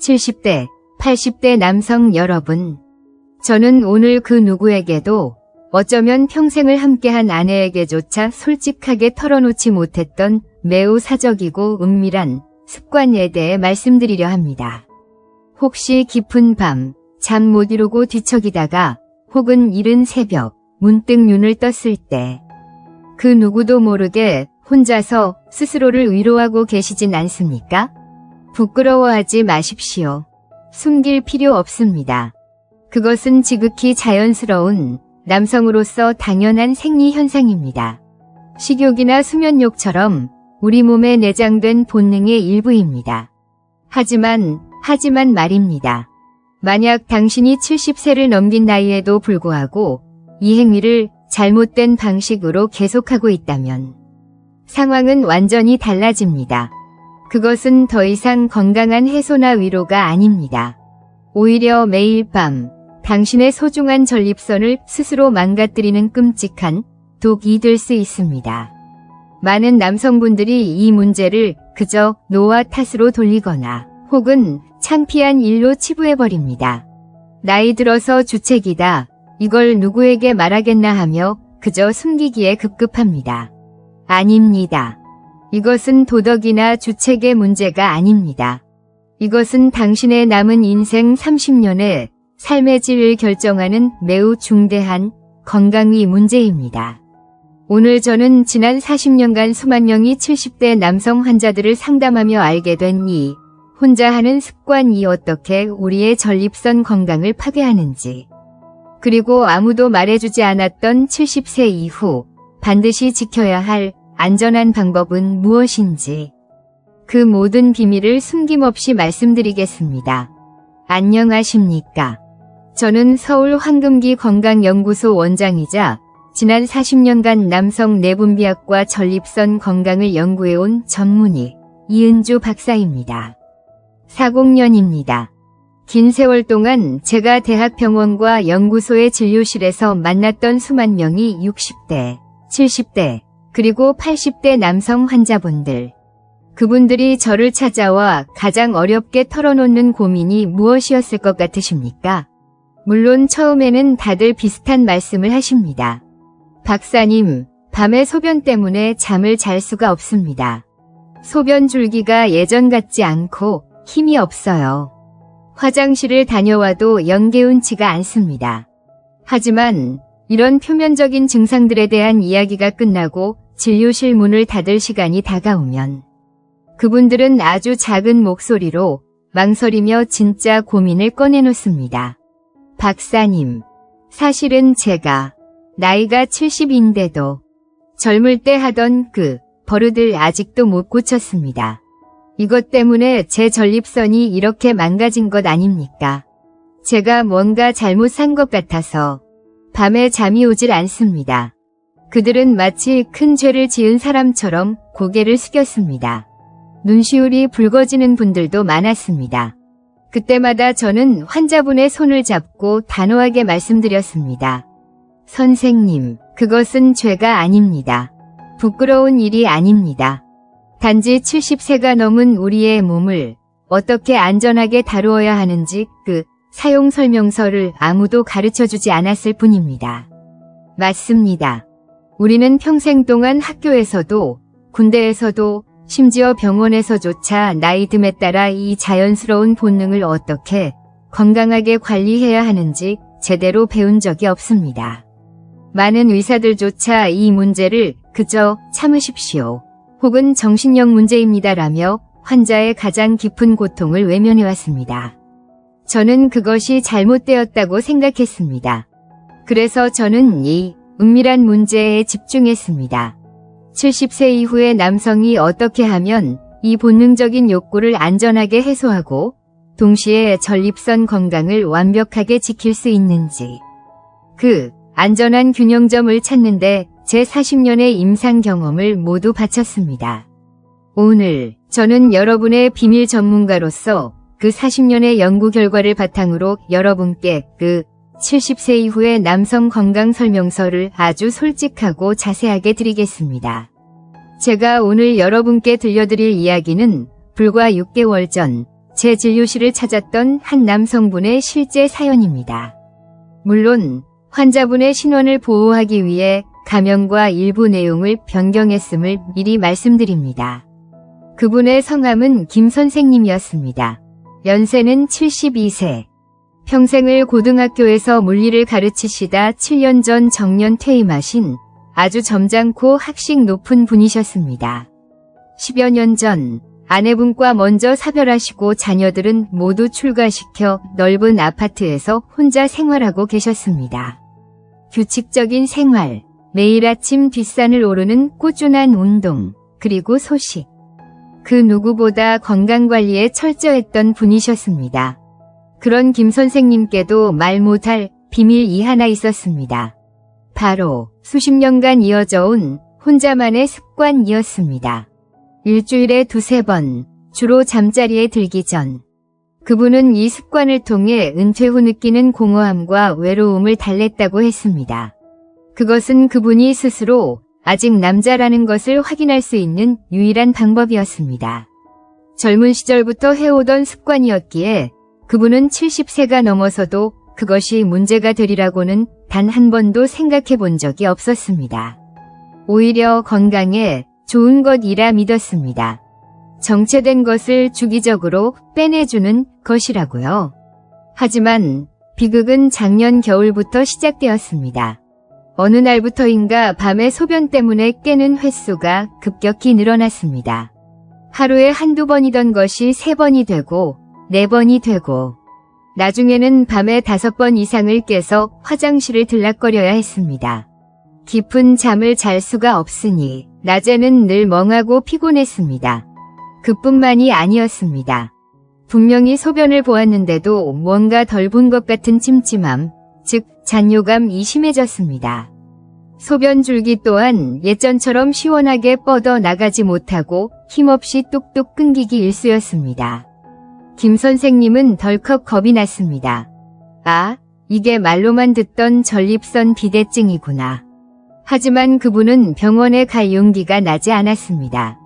70대, 80대 남성 여러분. 저는 오늘 그 누구에게도 어쩌면 평생을 함께한 아내에게조차 솔직하게 털어놓지 못했던 매우 사적이고 은밀한 습관에 대해 말씀드리려 합니다. 혹시 깊은 밤, 잠 못 이루고 뒤척이다가 혹은 이른 새벽, 문득 눈을 떴을 때 그 누구도 모르게 혼자서 스스로를 위로하고 계시진 않습니까? 부끄러워하지 마십시오. 숨길 필요 없습니다. 그것은 지극히 자연스러운 남성으로서 당연한 생리 현상입니다. 식욕이나 수면욕처럼 우리 몸에 내장된 본능의 일부입니다. 하지만 말입니다. 만약 당신이 70세를 넘긴 나이에도 불구하고 이 행위를 잘못된 방식으로 계속하고 있다면 상황은 완전히 달라집니다. 그것은 더 이상 건강한 해소나 위로가 아닙니다. 오히려 매일 밤 당신의 소중한 전립선을 스스로 망가뜨리는 끔찍한 독이 될 수 있습니다. 많은 남성분들이 이 문제를 그저 노화 탓으로 돌리거나 혹은 창피한 일로 치부해버립니다. 나이 들어서 주책이다. 이걸 누구에게 말하겠나 하며 그저 숨기기에 급급합니다. 아닙니다. 이것은 도덕이나 주책의 문제가 아닙니다. 이것은 당신의 남은 인생 30년의 삶의 질을 결정하는 매우 중대한 건강위 문제입니다. 오늘 저는 지난 40년간 수만 명의 70대 남성 환자들을 상담하며 알게 된 이 혼자 하는 습관이 어떻게 우리의 전립선 건강을 파괴하는지, 그리고 아무도 말해주지 않았던 70세 이후 반드시 지켜야 할 안전한 방법은 무엇인지, 그 모든 비밀을 숨김없이 말씀드리겠습니다. 안녕하십니까? 저는 서울 황금기 건강연구소 원장이자 지난 40년간 남성 내분비학과 전립선 건강을 연구해온 전문의 이은주 박사입니다. 40년입니다. 긴 세월 동안 제가 대학병원과 연구소의 진료실에서 만났던 수만 명의 60대, 70대, 그리고 80대 남성 환자분들. 그분들이 저를 찾아와 가장 어렵게 털어놓는 고민이 무엇이었을 것 같으십니까? 물론 처음에는 다들 비슷한 말씀을 하십니다. 박사님, 밤에 소변 때문에 잠을 잘 수가 없습니다. 소변 줄기가 예전 같지 않고 힘이 없어요. 화장실을 다녀와도 영개운치가 않습니다. 하지만 이런 표면적인 증상들에 대한 이야기가 끝나고 진료실 문을 닫을 시간이 다가오면 그분들은 아주 작은 목소리로 망설이며 진짜 고민을 꺼내놓습니다. 박사님, 사실은 제가 나이가 70인데도 젊을 때 하던 그 버릇을 아직도 못 고쳤습니다. 이것 때문에 제 전립선이 이렇게 망가진 것 아닙니까? 제가 뭔가 잘못 산 것 같아서 밤에 잠이 오질 않습니다. 그들은 마치 큰 죄를 지은 사람처럼 고개를 숙였습니다. 눈시울이 붉어지는 분들도 많았습니다. 그때마다 저는 환자분의 손을 잡고 단호하게 말씀드렸습니다. 선생님, 그것은 죄가 아닙니다. 부끄러운 일이 아닙니다. 단지 70세가 넘은 우리의 몸을 어떻게 안전하게 다루어야 하는지 그 사용 설명서를 아무도 가르쳐주지 않았을 뿐입니다. 맞습니다. 우리는 평생 동안 학교에서도 군대에서도 심지어 병원에서조차 나이 듦에 따라 이 자연스러운 본능을 어떻게 건강하게 관리해야 하는지 제대로 배운 적이 없습니다. 많은 의사들조차 이 문제를 그저 참으십시오. 혹은 정신력 문제입니다라며 환자의 가장 깊은 고통을 외면해왔습니다. 저는 그것이 잘못되었다고 생각했습니다. 그래서 저는 이 은밀한 문제에 집중했습니다. 70세 이후의 남성이 어떻게 하면 이 본능적인 욕구를 안전하게 해소하고 동시에 전립선 건강을 완벽하게 지킬 수 있는지, 그 안전한 균형점을 찾는데 제 40년의 임상 경험을 모두 바쳤습니다. 오늘 저는 여러분의 비밀 전문가로서 그 40년의 연구 결과를 바탕으로 여러분께 그 70세 이후의 남성 건강 설명서를 아주 솔직하고 자세하게 드리겠습니다. 제가 오늘 여러분께 들려드릴 이야기는 불과 6개월 전 제 진료실을 찾았던 한 남성분의 실제 사연입니다. 물론 환자분의 신원을 보호하기 위해 가명과 일부 내용을 변경했음을 미리 말씀드립니다. 그분의 성함은 김 선생님이었습니다. 연세는 72세. 평생을 고등학교에서 물리를 가르치시다 7년 전 정년 퇴임하신 아주 점잖고 학식 높은 분이셨습니다. 10여 년 전 아내분과 먼저 사별하시고 자녀들은 모두 출가시켜 넓은 아파트에서 혼자 생활하고 계셨습니다. 규칙적인 생활, 매일 아침 뒷산을 오르는 꾸준한 운동, 그리고 소식. 그 누구보다 건강관리에 철저했던 분이셨습니다. 그런 김 선생님께도 말 못할 비밀이 하나 있었습니다. 바로 수십 년간 이어져 온 혼자만의 습관이었습니다. 일주일에 2~3번, 주로 잠자리에 들기 전. 그분은 이 습관을 통해 은퇴 후 느끼는 공허함과 외로움을 달랬다고 했습니다. 그것은 그분이 스스로 아직 남자라는 것을 확인할 수 있는 유일한 방법이었습니다. 젊은 시절부터 해오던 습관이었기에 그분은 70세가 넘어서도 그것이 문제가 되리라고는 단 한 번도 생각해 본 적이 없었습니다. 오히려 건강에 좋은 것이라 믿었습니다. 정체된 것을 주기적으로 빼내주는 것이라고요. 하지만 비극은 작년 겨울부터 시작되었습니다. 어느 날부터인가 밤에 소변 때문에 깨는 횟수가 급격히 늘어났습니다. 하루에 한두 번이던 것이 3번이 되고 4번이 되고 나중에는 밤에 5번 이상을 깨서 화장실을 들락거려야 했습니다. 깊은 잠을 잘 수가 없으니 낮에는 늘 멍하고 피곤했습니다. 그뿐만이 아니었습니다. 분명히 소변을 보았는데도 뭔가 덜 본 것 같은 찜찜함, 즉 잔뇨감이 심해졌습니다. 소변 줄기 또한 예전처럼 시원하게 뻗어 나가지 못하고 힘없이 뚝뚝 끊기기 일쑤였습니다. 김 선생님은 덜컥 겁이 났습니다. 아, 이게 말로만 듣던 전립선 비대증이구나. 하지만 그분은 병원에 갈 용기가 나지 않았습니다.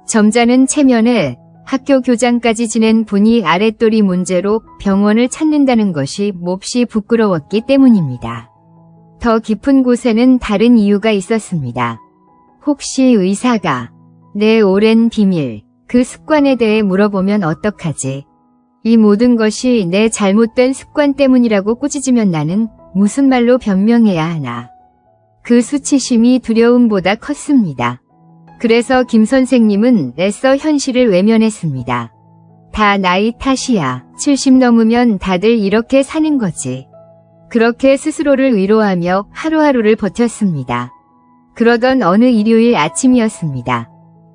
점잖은 체면에 학교 교장까지 지낸 분이 아랫도리 문제로 병원을 찾는다는 것이 몹시 부끄러웠기 때문입니다. 더 깊은 곳에는 다른 이유가 있었습니다. 혹시 의사가 내 오랜 비밀, 그 습관에 대해 물어보면 어떡하지? 이 모든 것이 내 잘못된 습관 때문이라고 꾸짖으면 나는 무슨 말로 변명해야 하나. 그 수치심이 두려움보다 컸습니다. 그래서 김 선생님은 애써 현실을 외면했습니다. 다 나이 탓이야. 70 넘으면 다들 이렇게 사는 거지. 그렇게 스스로를 위로하며 하루하루를 버텼습니다. 그러던 어느 일요일 아침이었습니다.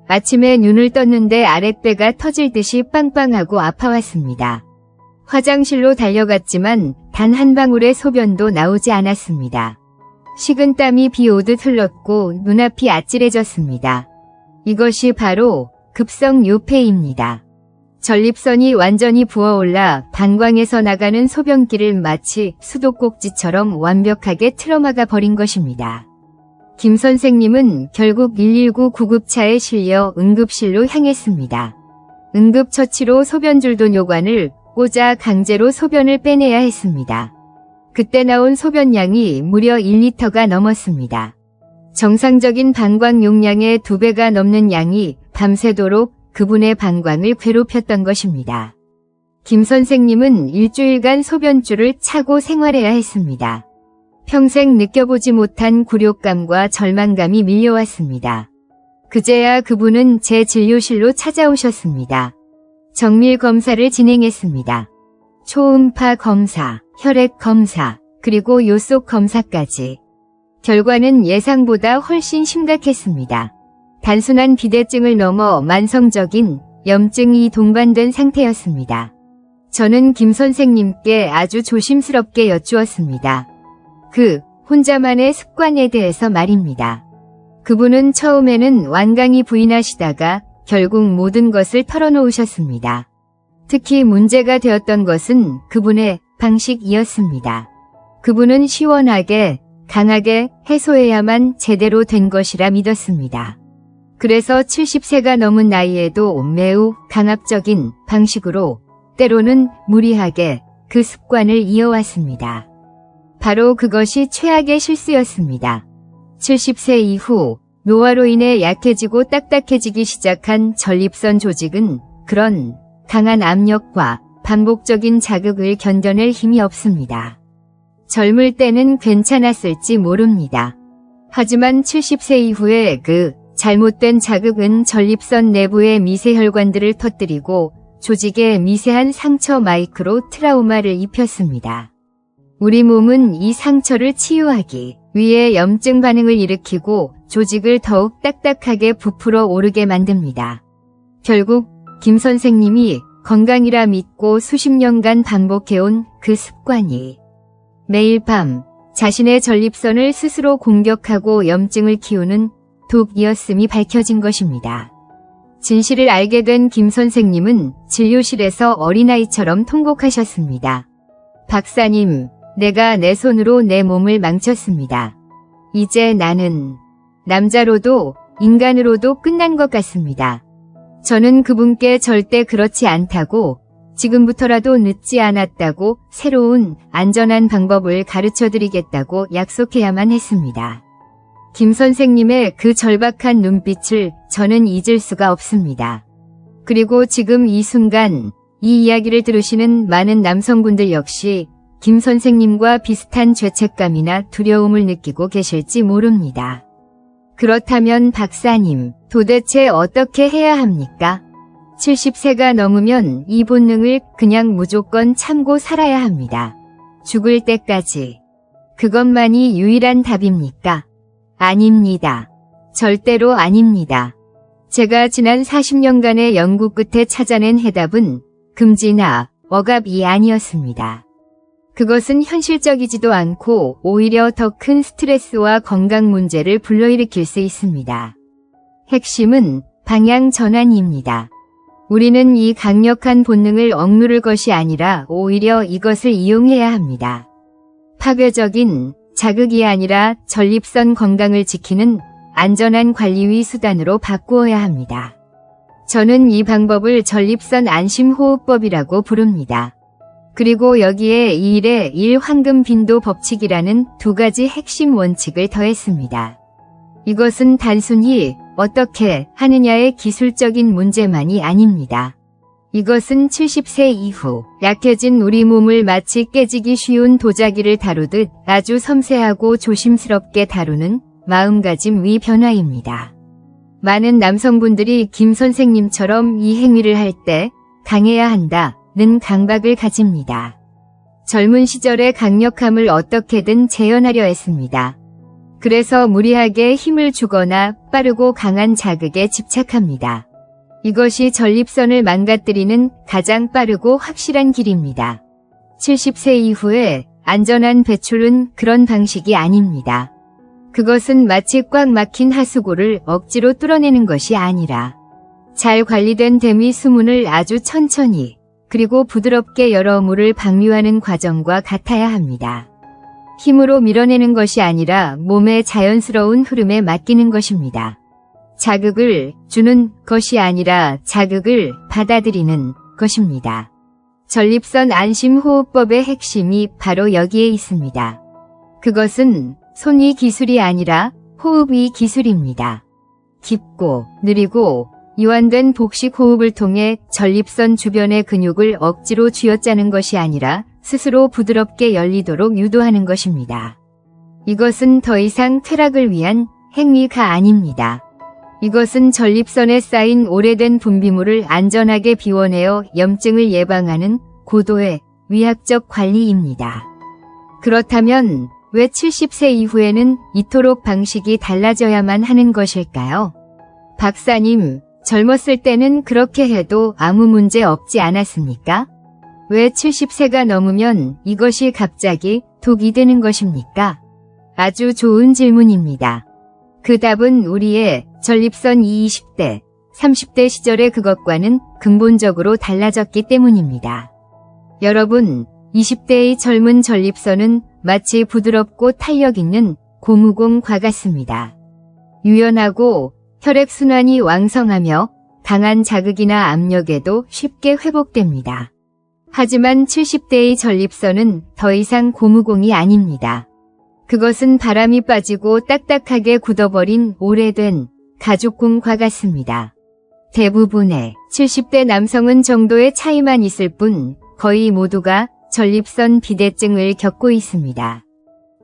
아침에 눈을 떴는데 아랫배가 터질 듯이 빵빵하고 아파왔습니다. 화장실로 달려갔지만 단 한 방울의 소변도 나오지 않았습니다. 식은땀이 비 오듯 흘렀고 눈앞이 아찔해졌습니다. 이것이 바로 급성 요폐입니다. 전립선이 완전히 부어올라 방광에서 나가는 소변기를 마치 수도꼭지처럼 완벽하게 틀어막아 버린 것입니다. 김 선생님은 결국 119 구급차에 실려 응급실로 향했습니다. 응급처치로 소변줄도 뇨관을 꽂아 강제로 소변을 빼내야 했습니다. 그때 나온 소변량이 무려 1리터가 넘었습니다. 정상적인 방광 용량의 2배가 넘는 양이 밤새도록 그분의 방광을 괴롭혔던 것입니다. 김 선생님은 일주일간 소변줄을 차고 생활해야 했습니다. 평생 느껴보지 못한 굴욕감과 절망감이 밀려왔습니다. 그제야 그분은 제 진료실로 찾아오셨습니다. 정밀 검사를 진행했습니다. 초음파 검사, 혈액 검사, 그리고 요속 검사까지. 결과는 예상보다 훨씬 심각했습니다. 단순한 비대증을 넘어 만성적인 염증이 동반된 상태였습니다. 저는 김 선생님께 아주 조심스럽게 여쭈었습니다. 그 혼자만의 습관에 대해서 말입니다. 그분은 처음에는 완강히 부인하시다가 결국 모든 것을 털어놓으셨습니다. 특히 문제가 되었던 것은 그분의 방식이었습니다. 그분은 시원하게, 강하게 해소해야만 제대로 된 것이라 믿었습니다. 그래서 70세가 넘은 나이에도 매우 강압적인 방식으로 때로는 무리하게 그 습관을 이어왔습니다. 바로 그것이 최악의 실수였습니다. 70세 이후 노화로 인해 약해지고 딱딱해지기 시작한 전립선 조직은 그런 강한 압력과 반복적인 자극을 견뎌낼 힘이 없습니다. 젊을 때는 괜찮았을지 모릅니다. 하지만 70세 이후에 그 잘못된 자극은 전립선 내부의 미세혈관들을 터뜨리고 조직에 미세한 상처 마이크로 트라우마를 입혔습니다. 우리 몸은 이 상처를 치유하기 위해 염증 반응을 일으키고 조직을 더욱 딱딱하게 부풀어 오르게 만듭니다. 결국 김 선생님이 건강이라 믿고 수십 년간 반복해온 그 습관이 매일 밤 자신의 전립선을 스스로 공격하고 염증을 키우는 독이었음이 밝혀진 것입니다. 진실을 알게 된 김 선생님은 진료실에서 어린아이처럼 통곡하셨습니다. 박사님, 내가 내 손으로 내 몸을 망쳤습니다. 이제 나는 남자로도 인간으로도 끝난 것 같습니다. 저는 그분께 절대 그렇지 않다고 지금부터라도 늦지 않았다고 새로운 안전한 방법을 가르쳐드리겠다고 약속해야만 했습니다. 김 선생님의 그 절박한 눈빛을 저는 잊을 수가 없습니다. 그리고 지금 이 순간 이 이야기를 들으시는 많은 남성분들 역시 김 선생님과 비슷한 죄책감이나 두려움을 느끼고 계실지 모릅니다. 그렇다면 박사님, 도대체 어떻게 해야 합니까? 70세가 넘으면 이 본능을 그냥 무조건 참고 살아야 합니다. 죽을 때까지. 그것만이 유일한 답입니까? 아닙니다. 절대로 아닙니다. 제가 지난 40년간의 연구 끝에 찾아낸 해답은 금지나 억압이 아니었습니다. 그것은 현실적이지도 않고 오히려 더 큰 스트레스와 건강 문제를 불러일으킬 수 있습니다. 핵심은 방향 전환입니다. 우리는 이 강력한 본능을 억누를 것이 아니라 오히려 이것을 이용해야 합니다. 파괴적인 자극이 아니라 전립선 건강을 지키는 안전한 관리위 수단으로 바꾸어야 합니다. 저는 이 방법을 전립선 안심호흡법이라고 부릅니다. 그리고 여기에 2일의 1 황금 빈도 법칙이라는 두 가지 핵심 원칙을 더했습니다. 이것은 단순히 어떻게 하느냐의 기술적인 문제만이 아닙니다. 이것은 70세 이후 약해진 우리 몸을 마치 깨지기 쉬운 도자기를 다루듯 아주 섬세하고 조심스럽게 다루는 마음가짐의 변화입니다. 많은 남성분들이 김 선생님처럼 이 행위를 할 때 강해야 한다는 강박을 가집니다. 젊은 시절의 강력함을 어떻게든 재현하려 했습니다. 그래서 무리하게 힘을 주거나 빠르고 강한 자극에 집착합니다. 이것이 전립선을 망가뜨리는 가장 빠르고 확실한 길입니다. 70세 이후에 안전한 배출은 그런 방식이 아닙니다. 그것은 마치 꽉 막힌 하수구를 억지로 뚫어내는 것이 아니라 잘 관리된 대미 수문을 아주 천천히 그리고 부드럽게 열어 물을 방류하는 과정과 같아야 합니다. 힘으로 밀어내는 것이 아니라 몸의 자연스러운 흐름에 맡기는 것입니다. 자극을 주는 것이 아니라 자극을 받아들이는 것입니다. 전립선 안심호흡법의 핵심이 바로 여기에 있습니다. 그것은 손이 기술이 아니라 호흡이 기술입니다. 깊고 느리고 이완된 복식 호흡을 통해 전립선 주변의 근육을 억지로 쥐어짜는 것이 아니라 스스로 부드럽게 열리도록 유도하는 것입니다. 이것은 더 이상 쾌락을 위한 행위가 아닙니다. 이것은 전립선에 쌓인 오래된 분비물을 안전하게 비워내어 염증을 예방하는 고도의 위학적 관리입니다. 그렇다면 왜 70세 이후에는 이토록 방식이 달라져야만 하는 것일까요? 박사님, 젊었을 때는 그렇게 해도 아무 문제 없지 않았습니까? 왜 70세가 넘으면 이것이 갑자기 독이 되는 것입니까? 아주 좋은 질문입니다. 그 답은 우리의 전립선 20대, 30대 시절의 그것과는 근본적으로 달라졌기 때문입니다. 여러분, 20대의 젊은 전립선은 마치 부드럽고 탄력 있는 고무공과 같습니다. 유연하고 혈액순환이 왕성하며 강한 자극이나 압력에도 쉽게 회복됩니다. 하지만 70대의 전립선은 더 이상 고무공이 아닙니다. 그것은 바람이 빠지고 딱딱하게 굳어버린 오래된 가죽공과 같습니다. 대부분의 70대 남성은 정도의 차이만 있을 뿐 거의 모두가 전립선 비대증을 겪고 있습니다.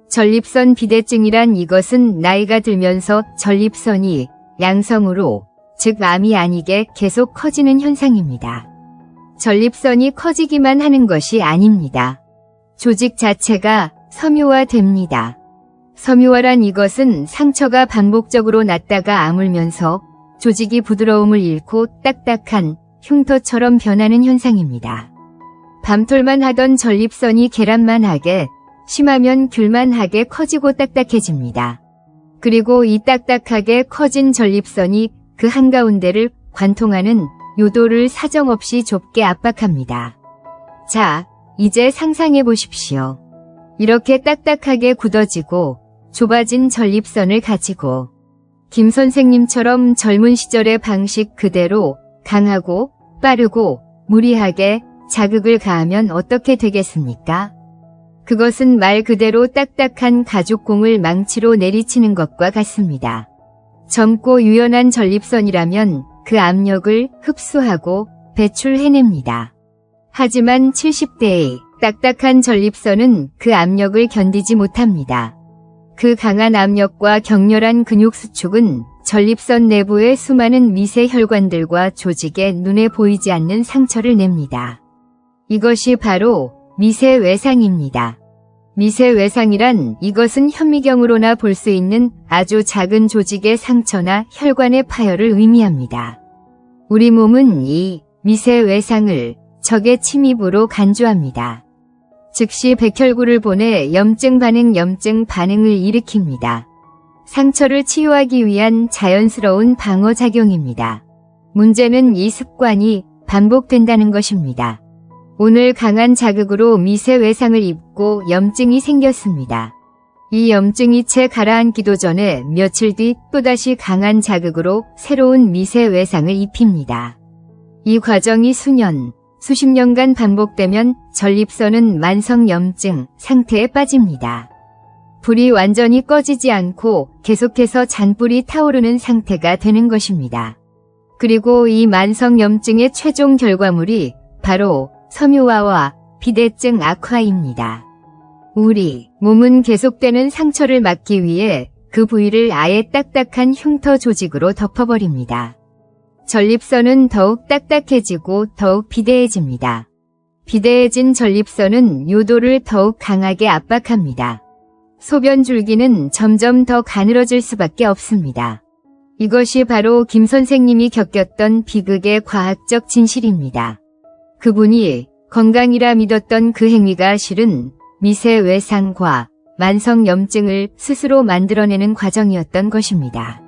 전립선 비대증이란 이것은 나이가 들면서 전립선이 양성으로, 즉 암이 아니게 계속 커지는 현상입니다. 전립선이 커지기만 하는 것이 아닙니다. 조직 자체가 섬유화됩니다. 섬유화란 이것은 상처가 반복적으로 났다가 아물면서 조직이 부드러움을 잃고 딱딱한 흉터처럼 변하는 현상입니다. 밤톨만 하던 전립선이 계란만하게, 심하면 귤만하게 커지고 딱딱해집니다. 그리고 이 딱딱하게 커진 전립선이 그 한가운데를 관통하는 요도를 사정없이 좁게 압박합니다. 자, 이제 상상해 보십시오. 이렇게 딱딱하게 굳어지고 좁아진 전립선을 가지고 김 선생님처럼 젊은 시절의 방식 그대로 강하고 빠르고 무리하게 자극을 가하면 어떻게 되겠습니까? 그것은 말 그대로 딱딱한 가죽공을 망치로 내리치는 것과 같습니다. 젊고 유연한 전립선이라면 그 압력을 흡수하고 배출해냅니다. 하지만 70대의 딱딱한 전립선은 그 압력을 견디지 못합니다. 그 강한 압력과 격렬한 근육 수축은 전립선 내부의 수많은 미세 혈관들과 조직에 눈에 보이지 않는 상처를 냅니다. 이것이 바로 미세 외상입니다. 미세 외상이란 이것은 현미경으로나 볼 수 있는 아주 작은 조직의 상처나 혈관의 파열을 의미합니다. 우리 몸은 이 미세 외상을 적의 침입으로 간주합니다. 즉시 백혈구를 보내 염증 반응을 일으킵니다. 상처를 치유하기 위한 자연스러운 방어작용입니다. 문제는 이 습관이 반복된다는 것입니다. 오늘 강한 자극으로 미세 외상을 입고 염증이 생겼습니다. 이 염증이 채 가라앉기도 전에 며칠 뒤 또다시 강한 자극으로 새로운 미세 외상을 입힙니다. 이 과정이 수년, 수십 년간 반복되면 전립선은 만성 염증 상태에 빠집니다. 불이 완전히 꺼지지 않고 계속해서 잔불이 타오르는 상태가 되는 것입니다. 그리고 이 만성 염증의 최종 결과물이 바로 섬유화와 비대증 악화입니다. 우리 몸은 계속되는 상처를 막기 위해 그 부위를 아예 딱딱한 흉터 조직으로 덮어버립니다. 전립선은 더욱 딱딱해지고 더욱 비대해집니다. 비대해진 전립선은 요도를 더욱 강하게 압박합니다. 소변 줄기는 점점 더 가늘어질 수밖에 없습니다. 이것이 바로 김 선생님이 겪었던 비극의 과학적 진실입니다. 그분이 건강이라 믿었던 그 행위가 실은 미세 외상과 만성 염증을 스스로 만들어내는 과정이었던 것입니다.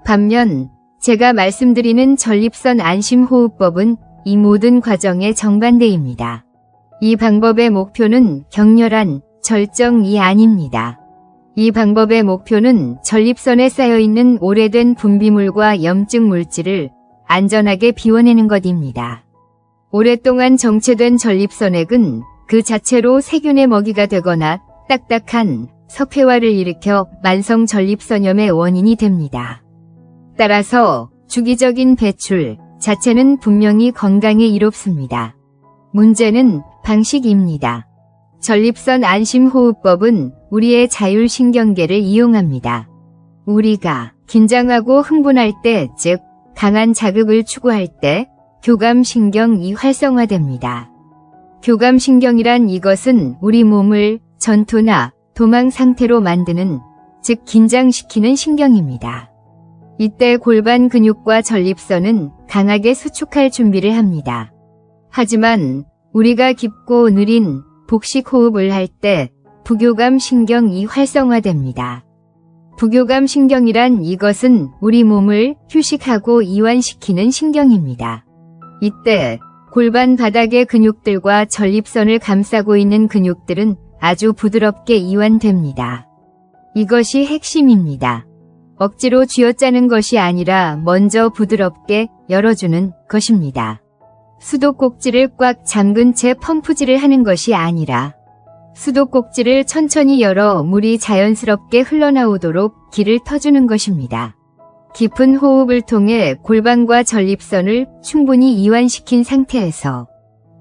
반면 제가 말씀드리는 전립선 안심호흡법은 이 모든 과정의 정반대입니다. 이 방법의 목표는 격렬한 절정이 아닙니다. 이 방법의 목표는 전립선에 쌓여있는 오래된 분비물과 염증 물질을 안전하게 비워내는 것입니다. 오랫동안 정체된 전립선액은 그 자체로 세균의 먹이가 되거나 딱딱한 석회화를 일으켜 만성 전립선염의 원인이 됩니다. 따라서 주기적인 배출 자체는 분명히 건강에 이롭습니다. 문제는 방식입니다. 전립선 안심호흡법은 우리의 자율신경계를 이용합니다. 우리가 긴장하고 흥분할 때, 즉 강한 자극을 추구할 때 교감신경이 활성화됩니다. 교감신경이란 이것은 우리 몸을 전투나 도망 상태로 만드는, 즉 긴장시키는 신경입니다. 이때 골반 근육과 전립선은 강하게 수축할 준비를 합니다. 하지만 우리가 깊고 느린 복식 호흡을 할 때 부교감 신경이 활성화됩니다. 부교감 신경이란 이것은 우리 몸을 휴식하고 이완시키는 신경입니다. 이때 골반 바닥의 근육들과 전립선을 감싸고 있는 근육들은 아주 부드럽게 이완됩니다. 이것이 핵심입니다. 억지로 쥐어짜는 것이 아니라 먼저 부드럽게 열어주는 것입니다. 수도꼭지를 꽉 잠근 채 펌프질을 하는 것이 아니라 수도꼭지를 천천히 열어 물이 자연스럽게 흘러나오도록 길을 터주는 것입니다. 깊은 호흡을 통해 골반과 전립선을 충분히 이완시킨 상태에서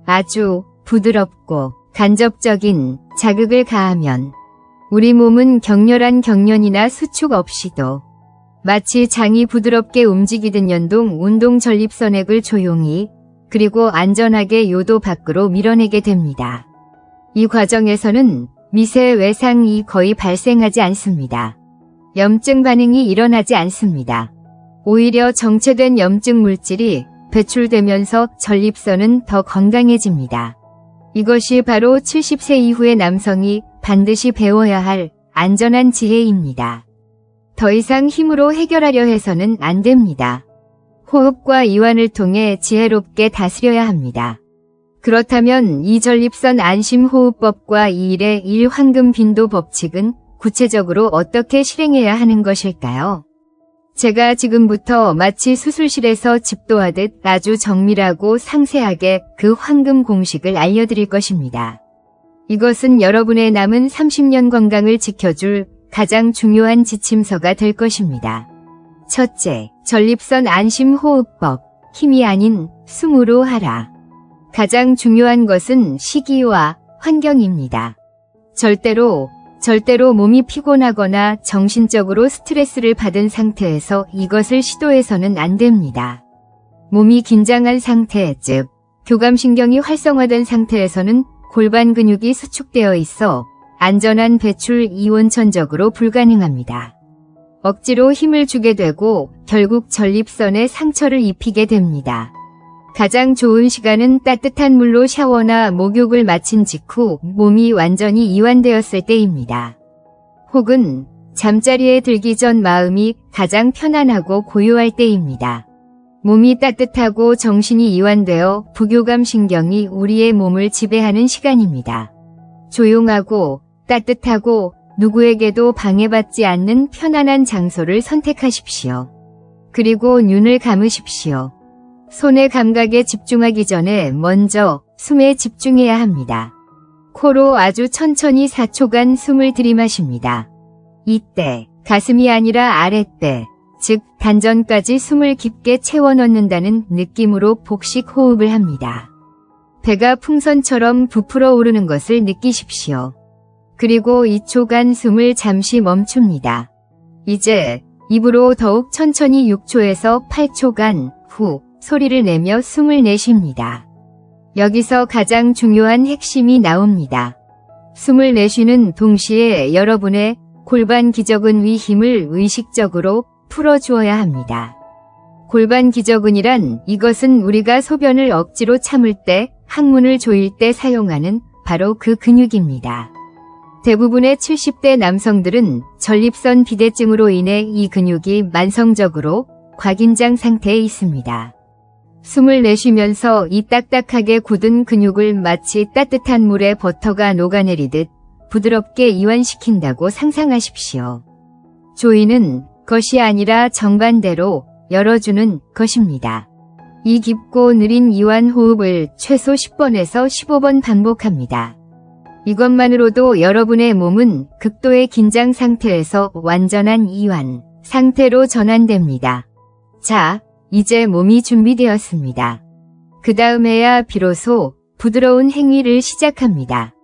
아주 부드럽고 간접적인 자극을 가하면 우리 몸은 격렬한 경련이나 수축 없이도 마치 장이 부드럽게 움직이듯 연동 운동 전립선액을 조용히 그리고 안전하게 요도 밖으로 밀어내게 됩니다. 이 과정에서는 미세 외상이 거의 발생하지 않습니다. 염증 반응이 일어나지 않습니다. 오히려 정체된 염증 물질이 배출되면서 전립선은 더 건강해집니다. 이것이 바로 70세 이후의 남성이 반드시 배워야 할 안전한 지혜입니다. 더 이상 힘으로 해결하려 해서는 안 됩니다. 호흡과 이완을 통해 지혜롭게 다스려야 합니다. 그렇다면 이 전립선 안심호흡법과 2일의 1 황금 빈도 법칙은 구체적으로 어떻게 실행해야 하는 것일까요? 제가 지금부터 마치 수술실에서 집도하듯 아주 정밀하고 상세하게 그 황금 공식을 알려드릴 것입니다. 이것은 여러분의 남은 30년 건강을 지켜줄 가장 중요한 지침서가 될 것입니다. 첫째, 전립선 안심호흡법, 힘이 아닌 숨으로 하라. 가장 중요한 것은 시기와 환경입니다. 절대로 몸이 피곤하거나 정신적으로 스트레스를 받은 상태에서 이것을 시도해서는 안 됩니다. 몸이 긴장한 상태, 즉 교감신경이 활성화된 상태에서는 골반 근육이 수축되어 있어 안전한 배출 이원천적으로 불가능합니다. 억지로 힘을 주게 되고 결국 전립선에 상처를 입히게 됩니다. 가장 좋은 시간은 따뜻한 물로 샤워나 목욕을 마친 직후 몸이 완전히 이완되었을 때입니다. 혹은 잠자리에 들기 전 마음이 가장 편안하고 고요할 때입니다. 몸이 따뜻하고 정신이 이완되어 부교감 신경이 우리의 몸을 지배하는 시간입니다. 조용하고 따뜻하고 누구에게도 방해받지 않는 편안한 장소를 선택하십시오. 그리고 눈을 감으십시오. 손의 감각에 집중하기 전에 먼저 숨에 집중해야 합니다. 코로 아주 천천히 4초간 숨을 들이마십니다. 이때 가슴이 아니라 아랫배, 즉 단전까지 숨을 깊게 채워 넣는다는 느낌으로 복식 호흡을 합니다. 배가 풍선처럼 부풀어 오르는 것을 느끼십시오. 그리고 2초간 숨을 잠시 멈춥니다. 이제 입으로 더욱 천천히 6초에서 8초간 후 소리를 내며 숨을 내쉽니다. 여기서 가장 중요한 핵심이 나옵니다. 숨을 내쉬는 동시에 여러분의 골반 기저근 위 힘을 의식적으로 풀어주어야 합니다. 골반 기저근이란 이것은 우리가 소변을 억지로 참을 때, 항문을 조일 때 사용하는 바로 그 근육입니다. 대부분의 70대 남성들은 전립선 비대증으로 인해 이 근육이 만성적으로 과긴장 상태에 있습니다. 숨을 내쉬면서 이 딱딱하게 굳은 근육을 마치 따뜻한 물에 버터가 녹아내리듯 부드럽게 이완시킨다고 상상하십시오. 조이는 것이 아니라 정반대로 열어주는 것입니다. 이 깊고 느린 이완 호흡을 최소 10번에서 15번 반복합니다. 이것만으로도 여러분의 몸은 극도의 긴장 상태에서 완전한 이완 상태로 전환됩니다. 자, 이제 몸이 준비되었습니다. 그 다음에야 비로소 부드러운 행위를 시작합니다.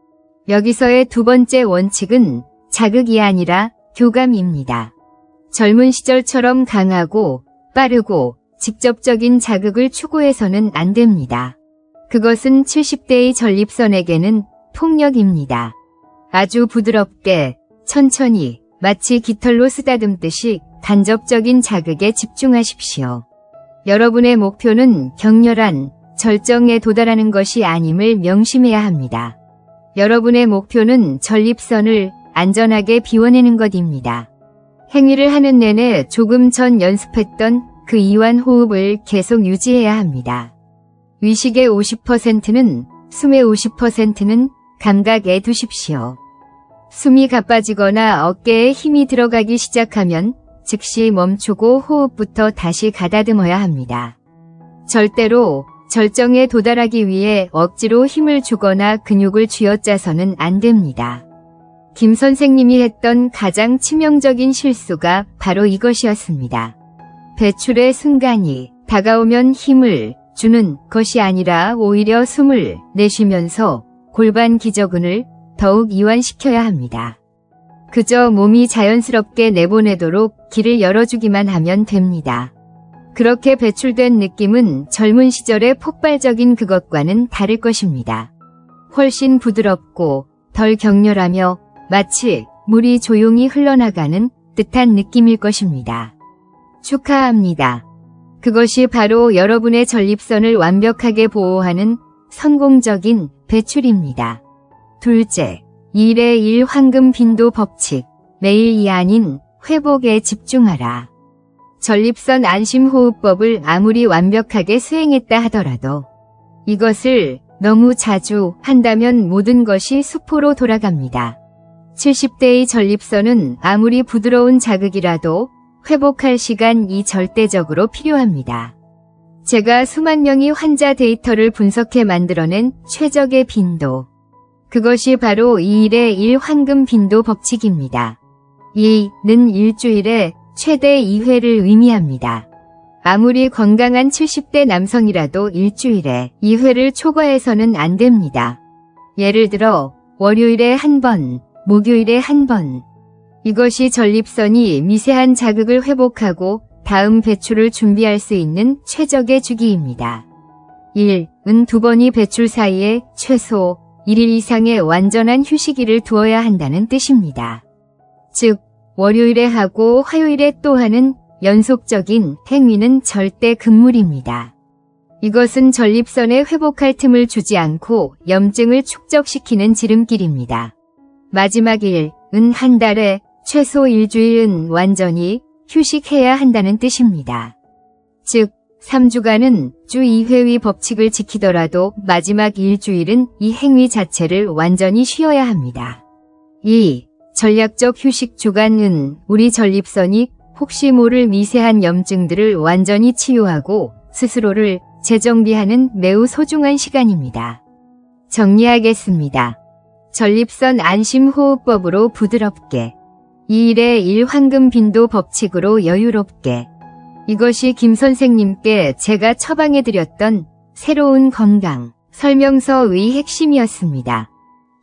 여기서의 두 번째 원칙은 자극이 아니라 교감입니다. 젊은 시절처럼 강하고 빠르고 직접적인 자극을 추구해서는 안 됩니다. 그것은 70대의 전립선에게는 폭력입니다. 아주 부드럽게, 천천히, 마치 깃털로 쓰다듬듯이 간접적인 자극에 집중하십시오. 여러분의 목표는 격렬한 절정에 도달하는 것이 아님을 명심해야 합니다. 여러분의 목표는 전립선을 안전하게 비워내는 것입니다. 행위를 하는 내내 조금 전 연습했던 그 이완 호흡을 계속 유지해야 합니다. 의식의 50%는 숨의 50%는 감각에 두십시오. 숨이 가빠지거나 어깨에 힘이 들어가기 시작하면 즉시 멈추고 호흡부터 다시 가다듬어야 합니다. 절대로 절정에 도달하기 위해 억지로 힘을 주거나 근육을 쥐어짜서는 안 됩니다. 김 선생님이 했던 가장 치명적인 실수가 바로 이것이었습니다. 배출의 순간이 다가오면 힘을 주는 것이 아니라 오히려 숨을 내쉬면서 골반 기저근을 더욱 이완시켜야 합니다. 그저 몸이 자연스럽게 내보내도록 길을 열어주기만 하면 됩니다. 그렇게 배출된 느낌은 젊은 시절의 폭발적인 그것과는 다를 것입니다. 훨씬 부드럽고 덜 격렬하며 마치 물이 조용히 흘러나가는 듯한 느낌일 것입니다. 축하합니다. 그것이 바로 여러분의 전립선을 완벽하게 보호하는 성공적인 배출입니다. 둘째, 1의 1 황금 빈도 법칙. 매일 이 아닌 회복에 집중하라. 전립선 안심호흡법을 아무리 완벽하게 수행했다 하더라도 이것을 너무 자주 한다면 모든 것이 수포로 돌아갑니다. 70대의 전립선은 아무리 부드러운 자극이라도 회복할 시간이 절대적으로 필요합니다. 제가 수만 명의 환자 데이터를 분석해 만들어낸 최적의 빈도. 그것이 바로 2일의 1 황금 빈도 법칙입니다. 2는 일주일에 최대 2회를 의미합니다. 아무리 건강한 70대 남성이라도 일주일에 2회를 초과해서는 안 됩니다. 예를 들어 월요일에 한 번, 목요일에 한 번. 이것이 전립선이 미세한 자극을 회복하고 다음 배출을 준비할 수 있는 최적의 주기입니다. 1은 2번이 배출 사이에 최소 1일 이상의 완전한 휴식일을 두어야 한다는 뜻입니다. 즉, 월요일에 하고 화요일에 또 하는 연속적인 행위는 절대 금물입니다. 이것은 전립선에 회복할 틈을 주지 않고 염증을 축적시키는 지름길입니다. 마지막 1은 한 달에 최소 일주일은 완전히 휴식해야 한다는 뜻입니다. 즉, 3주간은 주 2회의 법칙을 지키더라도 마지막 일주일은 이 행위 자체를 완전히 쉬어야 합니다. 2. 전략적 휴식 주간은 우리 전립선이 혹시 모를 미세한 염증들을 완전히 치유하고 스스로를 재정비하는 매우 소중한 시간입니다. 정리하겠습니다. 전립선 안심호흡법으로 부드럽게, 2일의 1 황금 빈도 법칙으로 여유롭게. 이것이 김 선생님께 제가 처방해드렸던 새로운 건강 설명서의 핵심이었습니다.